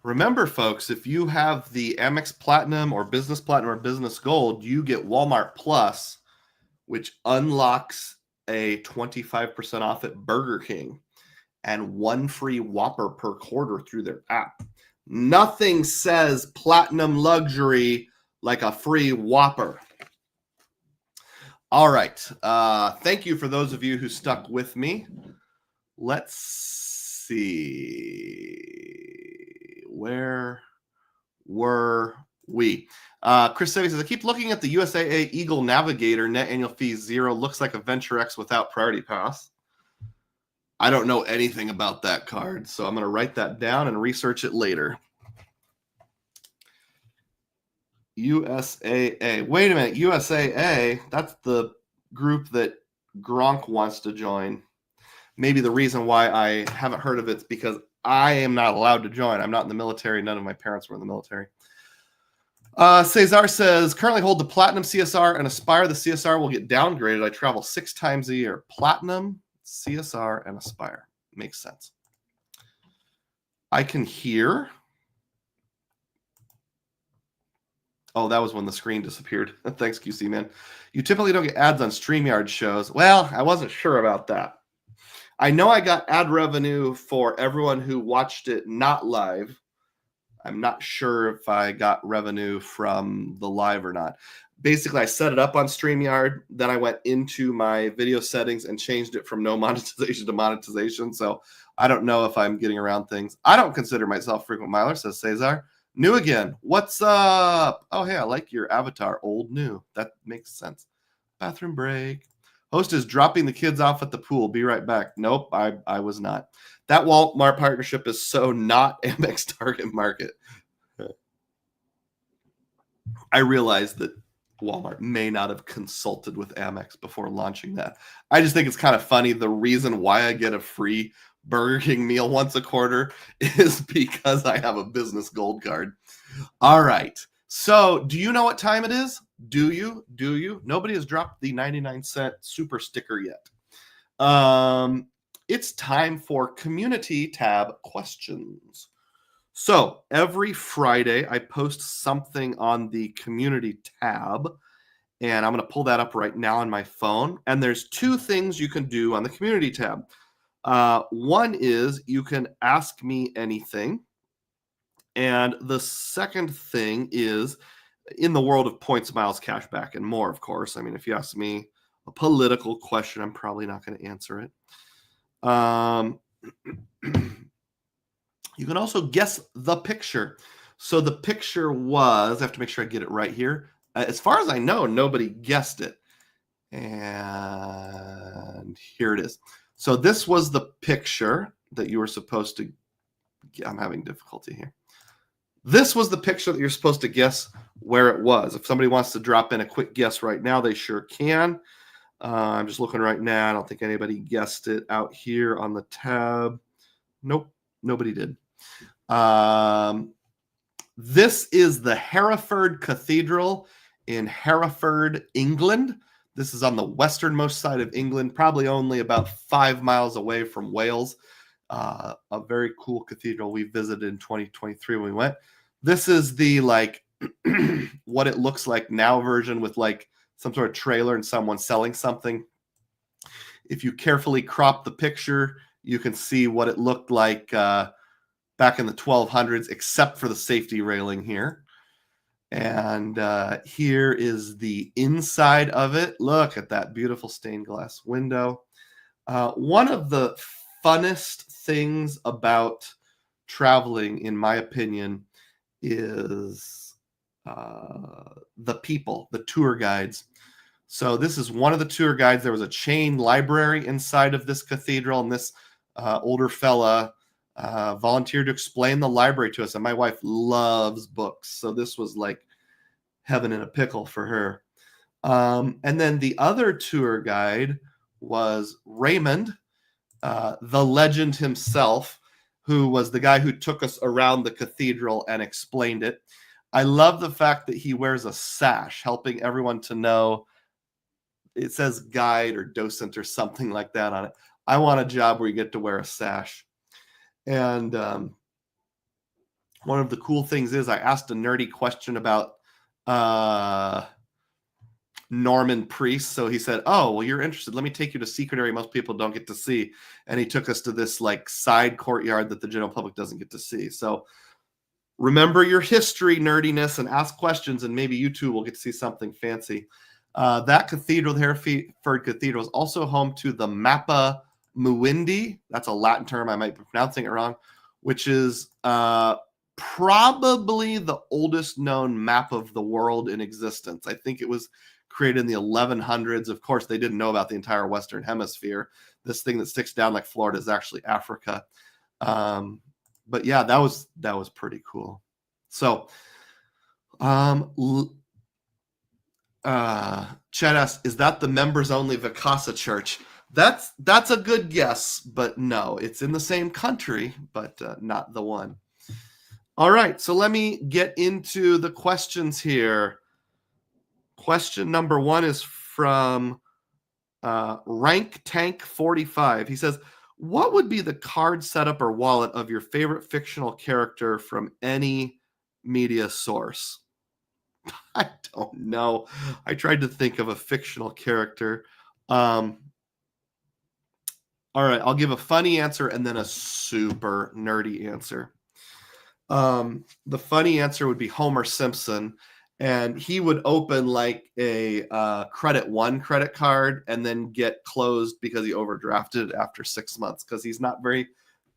Remember, folks, if you have the Amex Platinum or Business Gold, you get Walmart Plus, which unlocks a 25% off at Burger King and 1 free Whopper per quarter through their app. Nothing says platinum luxury like a free Whopper. All right. Thank you for those of you who stuck with me. Let's see. Where were we? Chris Sevi says, I keep looking at the USAA Eagle Navigator. Net annual fee 0. Looks like a Venture X without priority pass. I don't know anything about that card, so I'm going to write that down and research it later. USAA. Wait a minute. USAA, that's the group that Gronk wants to join. Maybe the reason why I haven't heard of it is because I am not allowed to join. I'm not in the military. None of my parents were in the military. Cesar says, currently hold the Platinum CSR and Aspire. The CSR will get downgraded. I travel 6 times a year. Platinum, CSR, and Aspire. Makes sense. I can hear. Oh, that was when the screen disappeared. Thanks, QC, man. You typically don't get ads on StreamYard shows. Well, I wasn't sure about that. I know I got ad revenue for everyone who watched it not live. I'm not sure if I got revenue from the live or not. Basically, I set it up on StreamYard. Then I went into my video settings and changed it from no monetization to monetization. So I don't know if I'm getting around things. I don't consider myself a frequent miler, says Cesar. New again. What's up? Oh, hey, I like your avatar. Old, new. That makes sense. Bathroom break. Host is dropping the kids off at the pool. Be right back. Nope, I was not. That Walmart partnership is so not Amex target market. I realize that Walmart may not have consulted with Amex before launching that. I just think it's kind of funny. The reason why I get a free Burger King meal once a quarter is because I have a business gold card. All right. So do you know what time it is? Do you? Nobody has dropped the 99-cent super sticker yet. It's time for community tab questions. So every Friday, I post something on the community tab, and I'm going to pull that up right now on my phone. And there's 2 things you can do on the community tab. One is you can ask me anything. And the second thing is in the world of points, miles, cash back, and more, of course. I mean, if you ask me a political question, I'm probably not going to answer it. You can also guess the picture. So the picture was, I have to make sure I get it right here. As far as I know, nobody guessed it. And here it is. So this was the picture that you were supposed to, I'm having difficulty here. This was the picture that you're supposed to guess where it was. If somebody wants to drop in a quick guess right now, they sure can. I'm just looking right now. I don't think anybody guessed it out here on the tab. Nope, nobody did. This is the Hereford Cathedral in Hereford, England. This is on the westernmost side of England, probably only about 5 miles away from Wales. A very cool cathedral we visited in 2023 when we went. This is the what it looks like now version with some sort of trailer and someone selling something. If you carefully crop the picture, you can see what it looked like back in the 1200s, except for the safety railing here. And here is the inside of it. Look at that beautiful stained glass window. One of the funnest things about traveling, in my opinion, is the people, the tour guides. So this is one of the tour guides. There was a chain library inside of this cathedral, and this older fella volunteered to explain the library to us. And my wife loves books, so this was like heaven in a pickle for her. And then the other tour guide was Raymond, the legend himself, who was the guy who took us around the cathedral and explained it. I love the fact that he wears a sash, helping everyone to know. It says guide or docent or something like that on it. I want a job where you get to wear a sash. And one of the cool things is I asked a nerdy question about Norman priests. So he said, "Oh, well, you're interested. Let me take you to secret area most people don't get to see." And he took us to this like side courtyard that the general public doesn't get to see. So remember your history nerdiness and ask questions, and maybe you too will get to see something fancy. That cathedral, the Hereford Cathedral, is also home to the Mappa Muindi. That's a Latin term. I might be pronouncing it wrong, which is probably the oldest known map of the world in existence. I think it was created in the 1100s. Of course, they didn't know about the entire Western Hemisphere. This thing that sticks down like Florida is actually Africa. But yeah, that was pretty cool. So, Chad asks, is that the members only Vacasa church? That's a good guess, but no, it's in the same country, but not the one. All right, so let me get into the questions here. Question number 1 is from Rank Tank 45. He says, what would be the card setup or wallet of your favorite fictional character from any media source? I don't know. I tried to think of a fictional character. All right, I'll give a funny answer and then a super nerdy answer. The funny answer would be Homer Simpson, and he would open like a Credit One credit card and then get closed because he overdrafted after 6 months because he's not very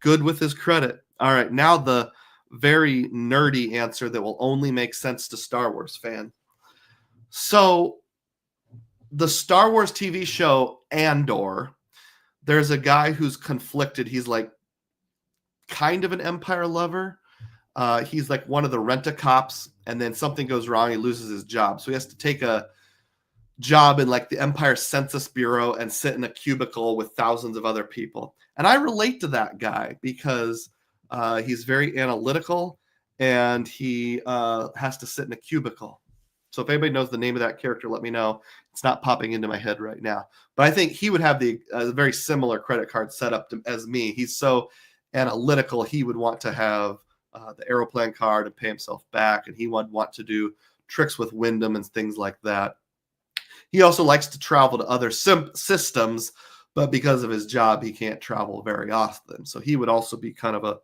good with his credit. All right, now the very nerdy answer that will only make sense to Star Wars fan. So the Star Wars TV show Andor, there's a guy who's conflicted. He's like kind of an Empire lover. He's like one of the rent-a-cops, and then something goes wrong. He loses his job. So he has to take a job in like the Empire Census Bureau and sit in a cubicle with thousands of other people. And I relate to that guy because he's very analytical and he has to sit in a cubicle. So if anybody knows the name of that character, let me know. It's not popping into my head right now. But I think he would have the very similar credit card setup as me. He's so analytical. He would want to have the Aeroplan card and pay himself back. And he would want to do tricks with Wyndham and things like that. He also likes to travel to other systems, but because of his job, he can't travel very often. So he would also be kind of a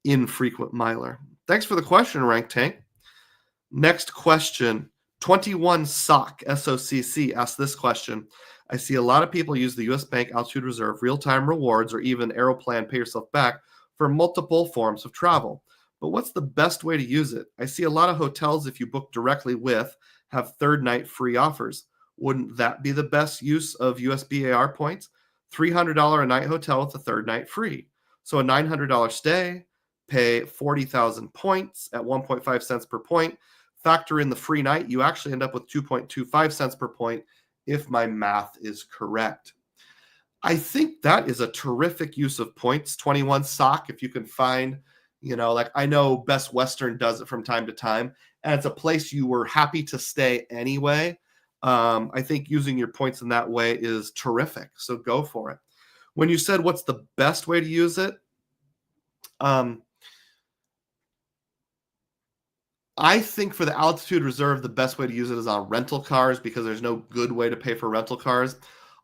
infrequent miler. Thanks for the question, Rank Tank. Next question. 21 SOCC, S-O-C-C, asked this question. I see a lot of people use the U.S. Bank Altitude Reserve, real-time rewards, or even Aeroplan pay yourself back for multiple forms of travel. But what's the best way to use it? I see a lot of hotels, if you book directly with, have third night free offers. Wouldn't that be the best use of USBAR points? $300 a night hotel with a third night free. So a $900 stay, pay 40,000 points at 1.5 cents per point. Factor in the free night, you actually end up with 2.25 cents per point if my math is correct. I think that is a terrific use of points. 21 SOCC, if you can find, like I know Best Western does it from time to time, and it's a place you were happy to stay anyway. I think using your points in that way is terrific. So go for it. When you said what's the best way to use it, I think for the Altitude Reserve, the best way to use it is on rental cars because there's no good way to pay for rental cars.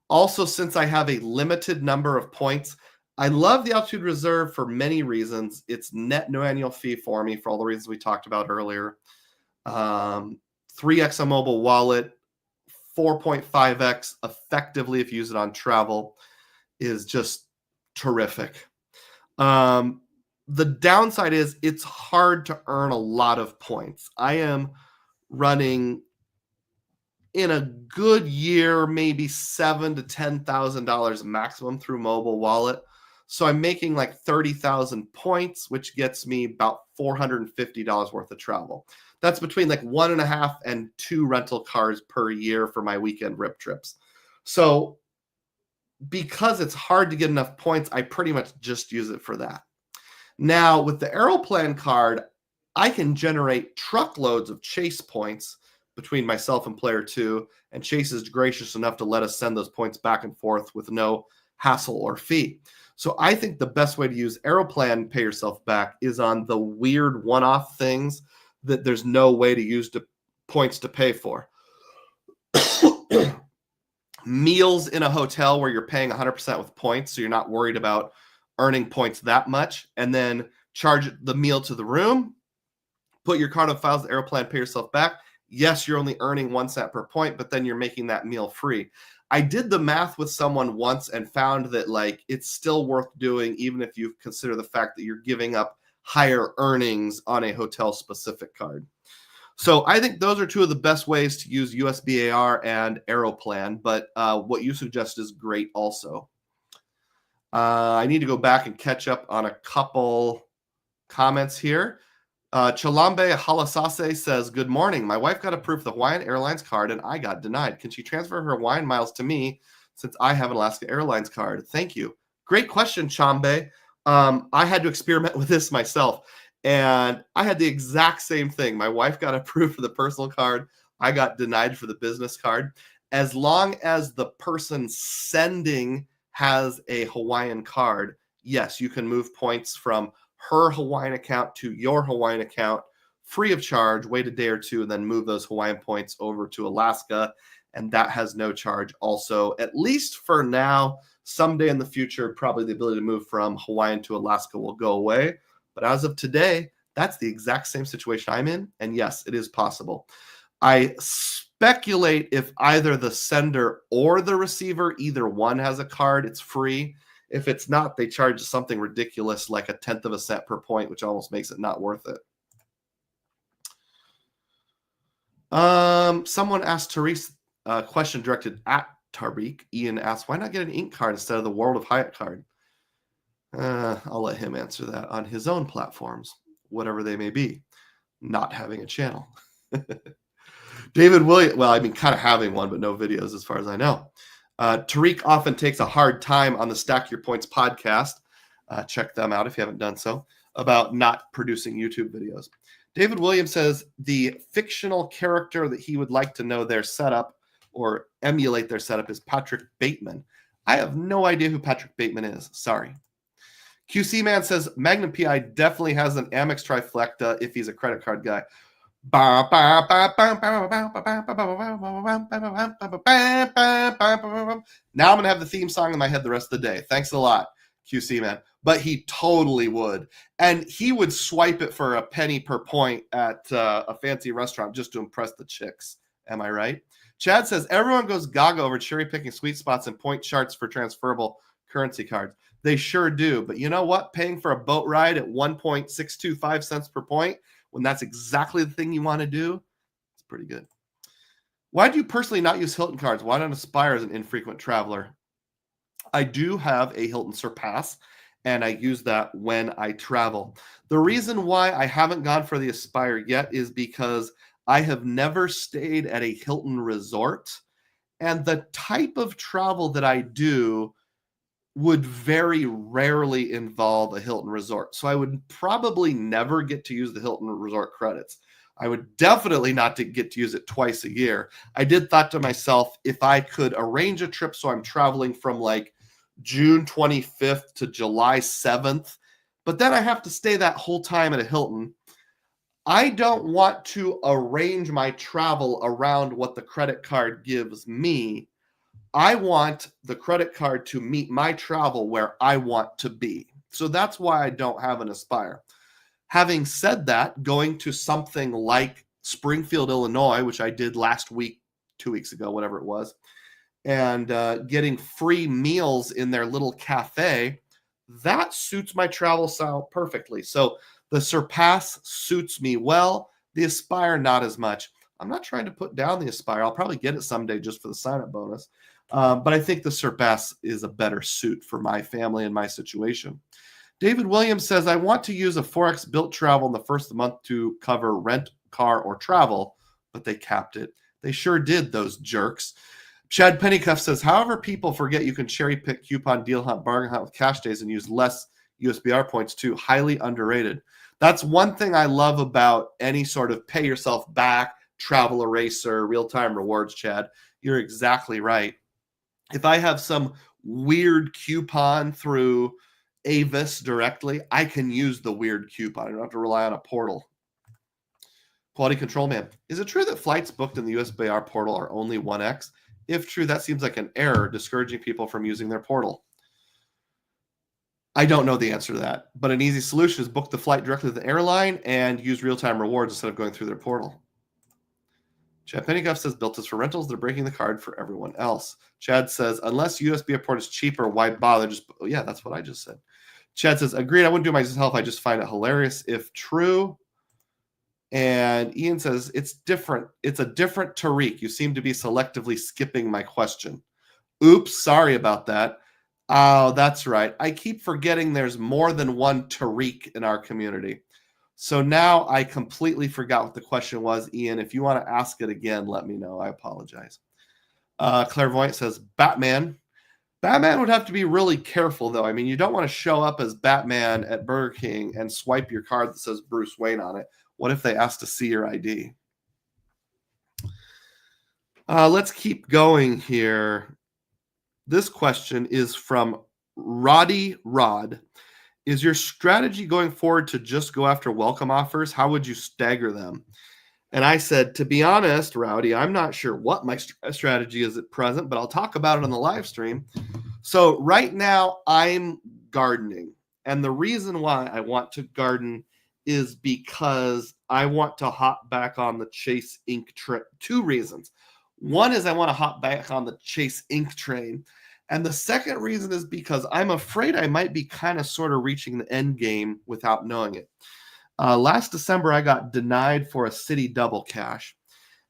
Also, since I have a limited number of points, I love the Altitude Reserve for many reasons. It's net no annual fee for me for all the reasons we talked about earlier. 3x on mobile wallet, 4.5x effectively if you use it on travel is just terrific. The downside is it's hard to earn a lot of points. I am running in a good year, maybe $7,000 to $10,000 maximum through mobile wallet. So I'm making like 30,000 points, which gets me about $450 worth of travel. That's between like 1.5 and 2 rental cars per year for my weekend rip trips. So because it's hard to get enough points, I pretty much just use it for that. Now, with the Aeroplan card, I can generate truckloads of Chase points between myself and player 2, and Chase is gracious enough to let us send those points back and forth with no hassle or fee. So I think the best way to use Aeroplan Pay Yourself Back is on the weird one-off things that there's no way to use points to pay for. Meals in a hotel where you're paying 100% with points, so you're not worried about earning points that much, and then charge the meal to the room, put your card on files, the Aeroplan Pay Yourself Back. Yes, you're only earning 1 cent per point, but then you're making that meal free. I did the math with someone once and found that like it's still worth doing, even if you consider the fact that you're giving up higher earnings on a hotel specific card. So I think those are two of the best ways to use USBAR and Aeroplan, but what you suggest is great also. I need to go back and catch up on a couple comments here. Chalambe Halasase says, good morning. My wife got approved for the Hawaiian Airlines card and I got denied. Can she transfer her Hawaiian miles to me since I have an Alaska Airlines card? Thank you. Great question, Chambe. I had to experiment with this myself. And I had the exact same thing. My wife got approved for the personal card. I got denied for the business card. As long as the person sending has a Hawaiian card, yes, you can move points from her Hawaiian account to your Hawaiian account free of charge, wait a day or two, and then move those Hawaiian points over to Alaska. And that has no charge also, at least for now. Someday in the future, probably the ability to move from Hawaiian to Alaska will go away. But as of today, that's the exact same situation I'm in. And yes, it is possible. I speculate if either the sender or the receiver, either one has a card, it's free. If it's not, they charge something ridiculous like 1/10 of a cent per point, which almost makes it not worth it. Someone asked Therese a question directed at Tariq. Ian asked, why not get an ink card instead of the World of Hyatt card? I'll let him answer that on his own platforms, whatever they may be, not having a channel. David Williams, well, I mean, kind of having one, but no videos as far as I know. Tariq often takes a hard time on the Stack Your Points podcast. Check them out if you haven't done so, about not producing YouTube videos. David Williams says the fictional character that he would like to know their setup or emulate their setup is Patrick Bateman. I have no idea who Patrick Bateman is. Sorry. QC Man says Magnum PI definitely has an Amex trifecta if he's a credit card guy. Now I'm going to have the theme song in my head the rest of the day. Thanks a lot, QC Man. But he totally would. And he would swipe it for a penny per point at a fancy restaurant just to impress the chicks. Am I right? Chad says everyone goes gaga over cherry picking sweet spots and point charts for transferable currency cards. They sure do. But you know what? Paying for a boat ride at 1.625 cents per point, when that's exactly the thing you want to do, it's pretty good. Why do you personally not use Hilton cards? Why not Aspire as an infrequent traveler? I do have a Hilton Surpass, and I use that when I travel. The reason why I haven't gone for the Aspire yet is because I have never stayed at a Hilton resort, and the type of travel that I do would very rarely involve a Hilton resort. So I would probably never get to use the Hilton resort credits. I would definitely not get to use it twice a year. I did thought to myself, if I could arrange a trip so I'm traveling from like June 25th to July 7th, but then I have to stay that whole time at a Hilton. I don't want to arrange my travel around what the credit card gives me. I want the credit card to meet my travel where I want to be. So that's why I don't have an Aspire. Having said that, going to something like Springfield, Illinois, which I did last week, 2 weeks ago, whatever it was, and getting free meals in their little cafe, that suits my travel style perfectly. So the Surpass suits me well. The Aspire, not as much. I'm not trying to put down the Aspire. I'll probably get it someday just for the sign-up bonus. But I think the Surpass is a better suit for my family and my situation. David Williams says, I want to use a Forex built travel in the first month to cover rent, car, or travel, but they capped it. They sure did, those jerks. Chad Pennycuff says, however, people forget you can cherry pick coupon, deal hunt, bargain hunt with cash days and use less USBR points too. Highly underrated. That's one thing I love about any sort of pay yourself back, travel eraser, real-time rewards, Chad. You're exactly right. If I have some weird coupon through Avis directly, I can use the weird coupon. I don't have to rely on a portal. Quality Control Man. Is it true that flights booked in the USBR portal are only 1x? If true, that seems like an error, discouraging people from using their portal. I don't know the answer to that, but an easy solution is book the flight directly to the airline and use real-time rewards instead of going through their portal. Chad Pennycuff says, built this for rentals. They're breaking the card for everyone else. Chad says, unless USB airport is cheaper, why bother? Yeah, that's what I just said. Chad says, agreed. I wouldn't do it myself. I just find it hilarious if true. And Ian says, it's different. It's a different Tariq. You seem to be selectively skipping my question. Oops, sorry about that. Oh, that's right. I keep forgetting there's more than one Tariq in our community. So now I completely forgot what the question was, Ian. If you want to ask it again, let me know. I apologize. Clairvoyant says, Batman. Batman would have to be really careful, though. I mean, you don't want to show up as Batman at Burger King and swipe your card that says Bruce Wayne on it. What if they ask to see your ID? Let's keep going here. This question is from Roddy Rod. Is your strategy going forward to just go after welcome offers? How would you stagger them? And I said, to be honest, Rowdy, I'm not sure what my strategy is at present, but I'll talk about it on the live stream. So right now I'm gardening. And the reason why I want to garden is because I want to hop back on the Chase Inc. train. Two reasons. One is I want to hop back on the Chase Inc. train. And the second reason is because I'm afraid I might be kind of sort of reaching the end game without knowing it. Last December, I got denied for a Citi double cash.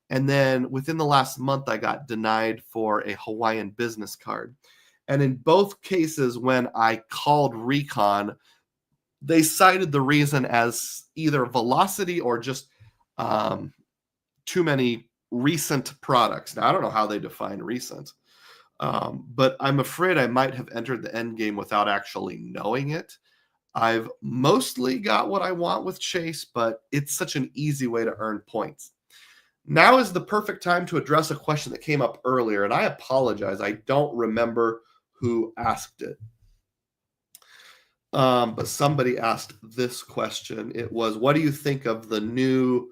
And then within the last month, I got denied for a Hawaiian business card. And in both cases, when I called Recon, they cited the reason as either velocity or just too many recent products. Now, I don't know how they define recent. But I'm afraid I might have entered the end game without actually knowing it. I've mostly got what I want with Chase, but it's such an easy way to earn points. Now is the perfect time to address a question that came up earlier, and I apologize. I don't remember who asked it. But somebody asked this question. It was, what do you think of the new,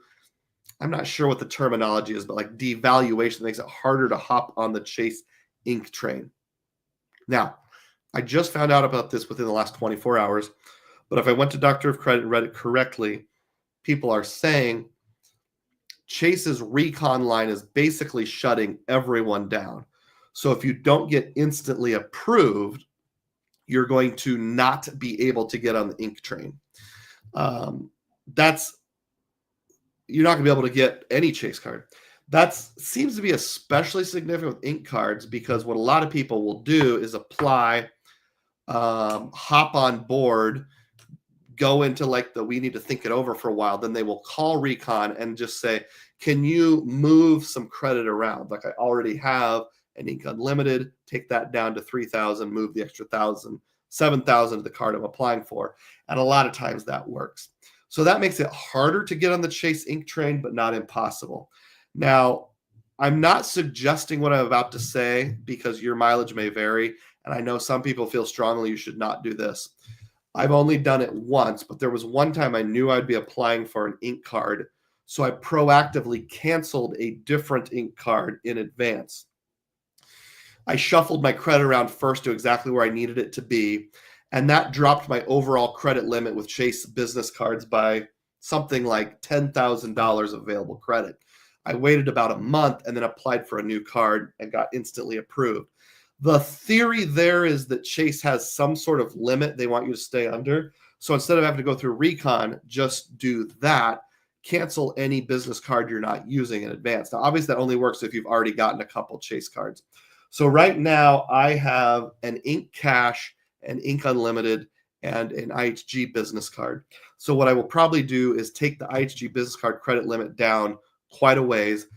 I'm not sure what the terminology is, but like devaluation makes it harder to hop on the Chase Inc. train. Now, I just found out about this within the last 24 hours, but if I went to Doctor of Credit and read it correctly, people are saying Chase's recon line is basically shutting everyone down. So if you don't get instantly approved, you're going to not be able to get on the Inc. train. You're not going to be able to get any Chase card. That seems to be especially significant with Inc. cards because what a lot of people will do is apply, hop on board, go into like we need to think it over for a while. Then they will call Recon and just say, can you move some credit around? Like I already have an Inc. Unlimited, take that down to 3,000, move the extra 1,000, 7,000 to the card I'm applying for. And a lot of times that works. So that makes it harder to get on the Chase Inc. train, but not impossible. Now, I'm not suggesting what I'm about to say because your mileage may vary. And I know some people feel strongly you should not do this. I've only done it once, but there was one time I knew I'd be applying for an Inc. card. So I proactively canceled a different Inc. card in advance. I shuffled my credit around first to exactly where I needed it to be. And that dropped my overall credit limit with Chase business cards by something like $10,000 available credit. I waited about a month and then applied for a new card and got instantly approved. The theory there is that Chase has some sort of limit they want you to stay under. So instead of having to go through Recon, just do that. Cancel any business card you're not using in advance. Now, obviously, that only works if you've already gotten a couple Chase cards. So right now, I have an Inc. Cash, an Inc. Unlimited, and an IHG business card. So what I will probably do is take the IHG business card credit limit down quite a ways,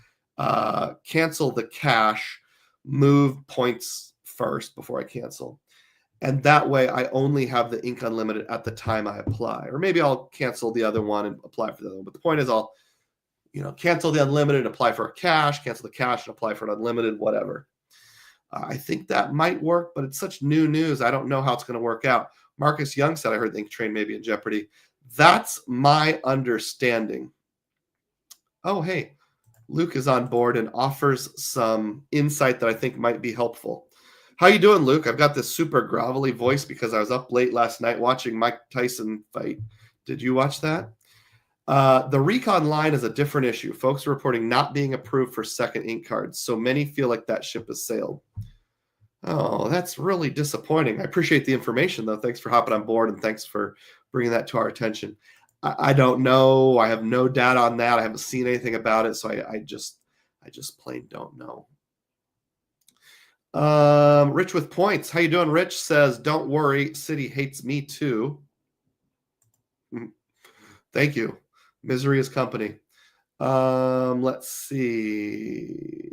cancel the cash, move points first before I cancel. And that way I only have the Inc. Unlimited at the time I apply. Or maybe I'll cancel the other one and apply for the other one. But the point is I'll, cancel the unlimited and apply for a cash, cancel the cash and apply for an unlimited, whatever. I think that might work, but it's such new news. I don't know how it's going to work out. Marcus Young said, I heard the ink train may be in jeopardy. That's my understanding. Oh, hey, Luke is on board and offers some insight that I think might be helpful. How you doing, Luke? I've got this super grovelly voice because I was up late last night watching Mike Tyson fight. Did you watch that? The recon line is a different issue. Folks are reporting not being approved for second ink cards, so many feel like that ship has sailed. Oh, that's really disappointing. I appreciate the information, though. Thanks for hopping on board, and thanks for bringing that to our attention. I don't know. I have no data on that. I haven't seen anything about it, so I just plain don't know. Rich with points. How you doing? Rich says, "Don't worry, City hates me too." Thank you. Misery is company. Let's see.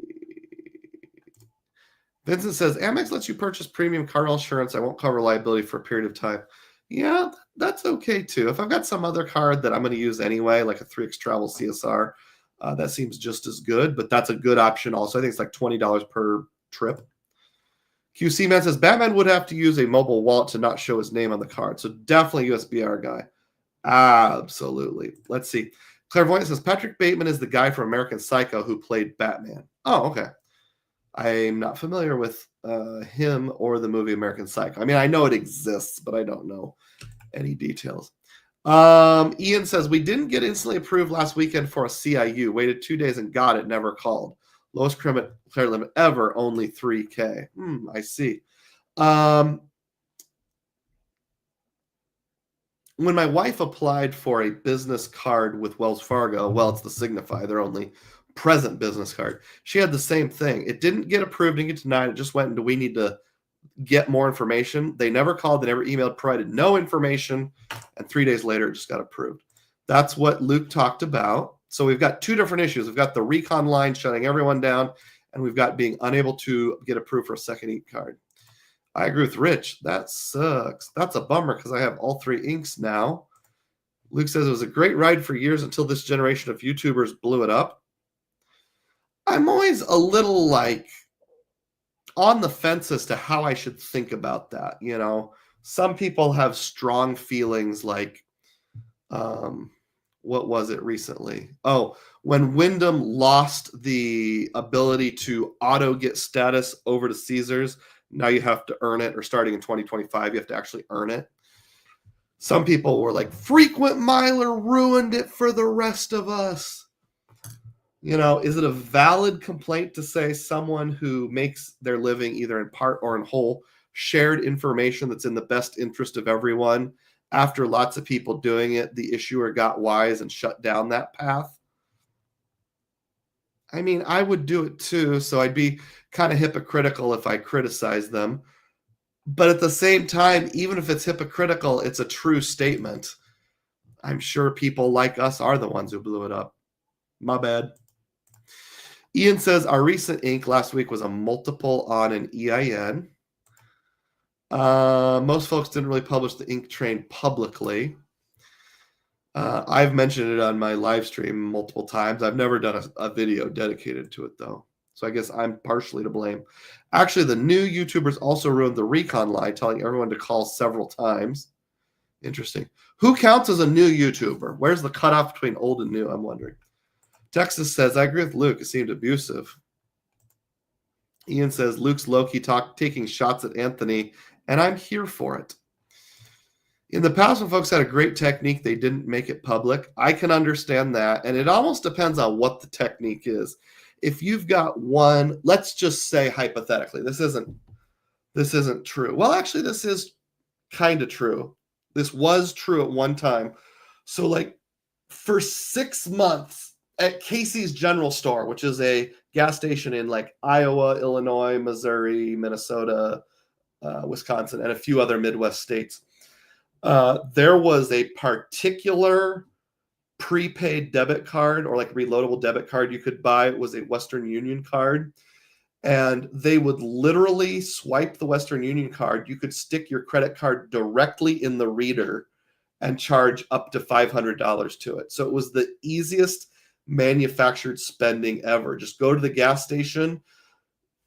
Vincent says, Amex lets you purchase premium car insurance. I won't cover liability for a period of time. Yeah, that's okay too. If I've got some other card that I'm going to use anyway, like a 3X Travel CSR, that seems just as good, but that's a good option also. I think it's like $20 per trip. QC Man says, Batman would have to use a mobile wallet to not show his name on the card. So definitely USBR guy. Absolutely. Let's see. Clairvoyant says, Patrick Bateman is the guy from American Psycho who played Batman. Oh, okay. I'm not familiar with him or the movie American Psycho. I mean, I know it exists, but I don't know any details. Ian says, we didn't get instantly approved last weekend for a CIU. Waited 2 days and got it, never called. Lowest credit limit ever, only $3,000. I see. When my wife applied for a business card with Wells Fargo, well, it's the Signify, their only present business card. She had the same thing. It didn't get approved, didn't get denied. It just went into, we need to get more information. They never called, they never emailed, provided no information, and 3 days later, it just got approved. That's what Luke talked about. So we've got two different issues. We've got the recon line shutting everyone down, and we've got being unable to get approved for a second ink card. I agree with Rich. That sucks. That's a bummer because I have all three inks now. Luke says it was a great ride for years until this generation of YouTubers blew it up. I'm always a little like on the fence as to how I should think about that. You know, some people have strong feelings like, what was it recently? Oh, when Wyndham lost the ability to auto get status over to Caesars, now you have to earn it, or starting in 2025, you have to actually earn it. Some people were like, frequent miler ruined it for the rest of us. You know, is it a valid complaint to say someone who makes their living either in part or in whole shared information that's in the best interest of everyone? After lots of people doing it, the issuer got wise and shut down that path. I mean, I would do it too, so I'd be kind of hypocritical if I criticize them. But at the same time, even if it's hypocritical, it's a true statement. I'm sure people like us are the ones who blew it up. My bad. Ian says, our recent ink last week was a multiple on an EIN. Most folks didn't really publish the ink train publicly. I've mentioned it on my live stream multiple times. I've never done a video dedicated to it, though. So I guess I'm partially to blame. Actually, the new YouTubers also ruined the recon line, telling everyone to call several times. Interesting. Who counts as a new YouTuber? Where's the cutoff between old and new? I'm wondering. Texas says, I agree with Luke. It seemed abusive. Ian says, Luke's low-key taking shots at Anthony, and I'm here for it. In the past, when folks had a great technique, they didn't make it public. I can understand that, and it almost depends on what the technique is. If you've got one, let's just say hypothetically, this isn't true. Well, actually, this is kind of true. This was true at one time. So, like, for 6 months at Casey's General Store, which is a gas station in like Iowa, Illinois, Missouri, Minnesota, Wisconsin, and a few other Midwest states, there was a particular prepaid debit card or like reloadable debit card you could buy. It was a Western Union card, and they would literally swipe the Western Union card. You could stick your credit card directly in the reader and charge up to $500 to it. So it was the easiest manufactured spending ever. Just go to the gas station.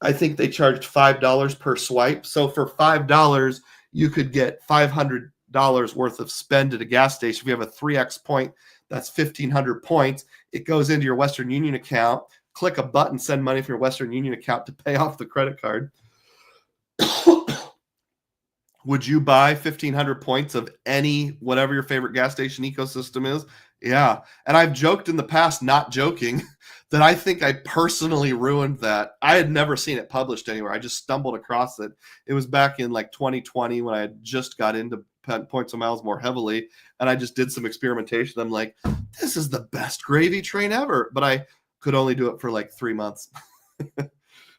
I think they charged $5 per swipe. So for $5, you could get $500 worth of spend at a gas station. If you have a 3x point, that's 1,500 points. It goes into your Western Union account. Click a button, send money from your Western Union account to pay off the credit card. Would you buy 1,500 points of any, whatever your favorite gas station ecosystem is? Yeah. And I've joked in the past, not joking, that I think I personally ruined that. I had never seen it published anywhere. I just stumbled across it. It was back in like 2020 when I had just got into points of miles more heavily. And I just did some experimentation. I'm like, this is the best gravy train ever. But I could only do it for like 3 months.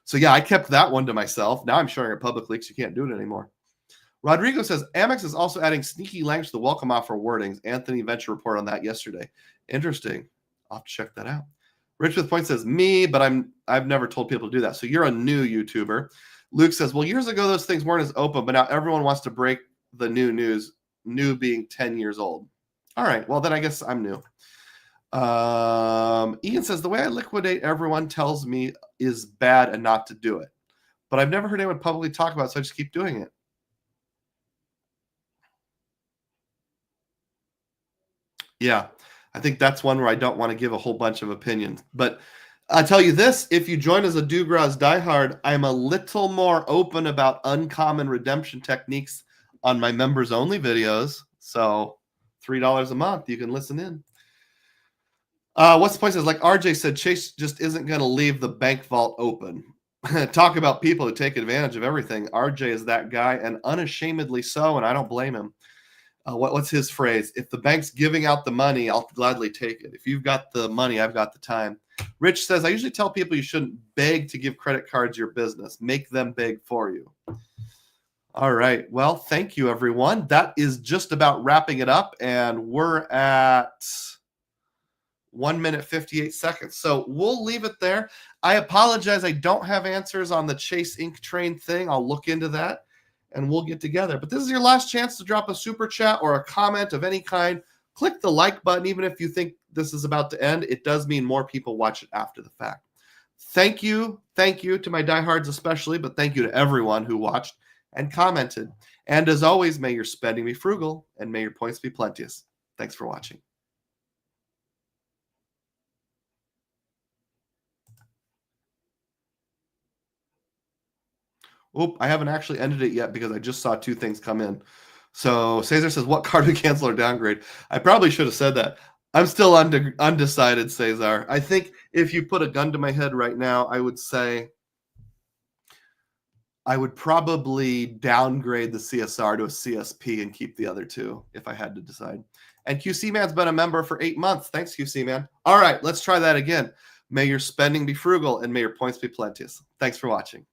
So yeah, I kept that one to myself. Now I'm sharing it publicly because you can't do it anymore. Rodrigo says, Amex is also adding sneaky language to the welcome offer wordings. Anthony Venture report on that yesterday. Interesting. I'll have to check that out. Rich with Point says, me, but I've never told people to do that. So you're a new YouTuber. Luke says, well, years ago, those things weren't as open, but now everyone wants to break the new news, new being 10 years old. All right. Well, then I guess I'm new. Ian says, the way I liquidate everyone tells me is bad and not to do it. But I've never heard anyone publicly talk about it, so I just keep doing it. Yeah, I think that's one where I don't want to give a whole bunch of opinions. But I'll tell you this, if you join as a Dugroz diehard, I'm a little more open about uncommon redemption techniques on my members only videos. So $3 a month, you can listen in. What's the point is, like RJ said, Chase just isn't going to leave the bank vault open. Talk about people who take advantage of everything. RJ is that guy, and unashamedly so, and I don't blame him. What's his phrase? If the bank's giving out the money, I'll gladly take it. If you've got the money, I've got the time. Rich says, I usually tell people you shouldn't beg to give credit cards your business. Make them beg for you. All right. Well, thank you, everyone. That is just about wrapping it up, and we're at 1 minute, 58 seconds. So we'll leave it there. I apologize. I don't have answers on the Chase Inc. train thing. I'll look into that. And we'll get together. But this is your last chance to drop a super chat or a comment of any kind. Click the like button, even if you think this is about to end. It does mean more people watch it after the fact. Thank you. Thank you to my diehards especially, but thank you to everyone who watched and commented. And as always, may your spending be frugal and may your points be plenteous. Thanks for watching. Oh, I haven't actually ended it yet because I just saw 2 things come in. So Cesar says, what card we cancel or downgrade? I probably should have said that. I'm still undecided, Cesar. I think if you put a gun to my head right now, I would say I would probably downgrade the CSR to a CSP and keep the other 2 if I had to decide. And QC Man's been a member for 8 months. Thanks, QC Man. All right, let's try that again. May your spending be frugal and may your points be plenteous. Thanks for watching.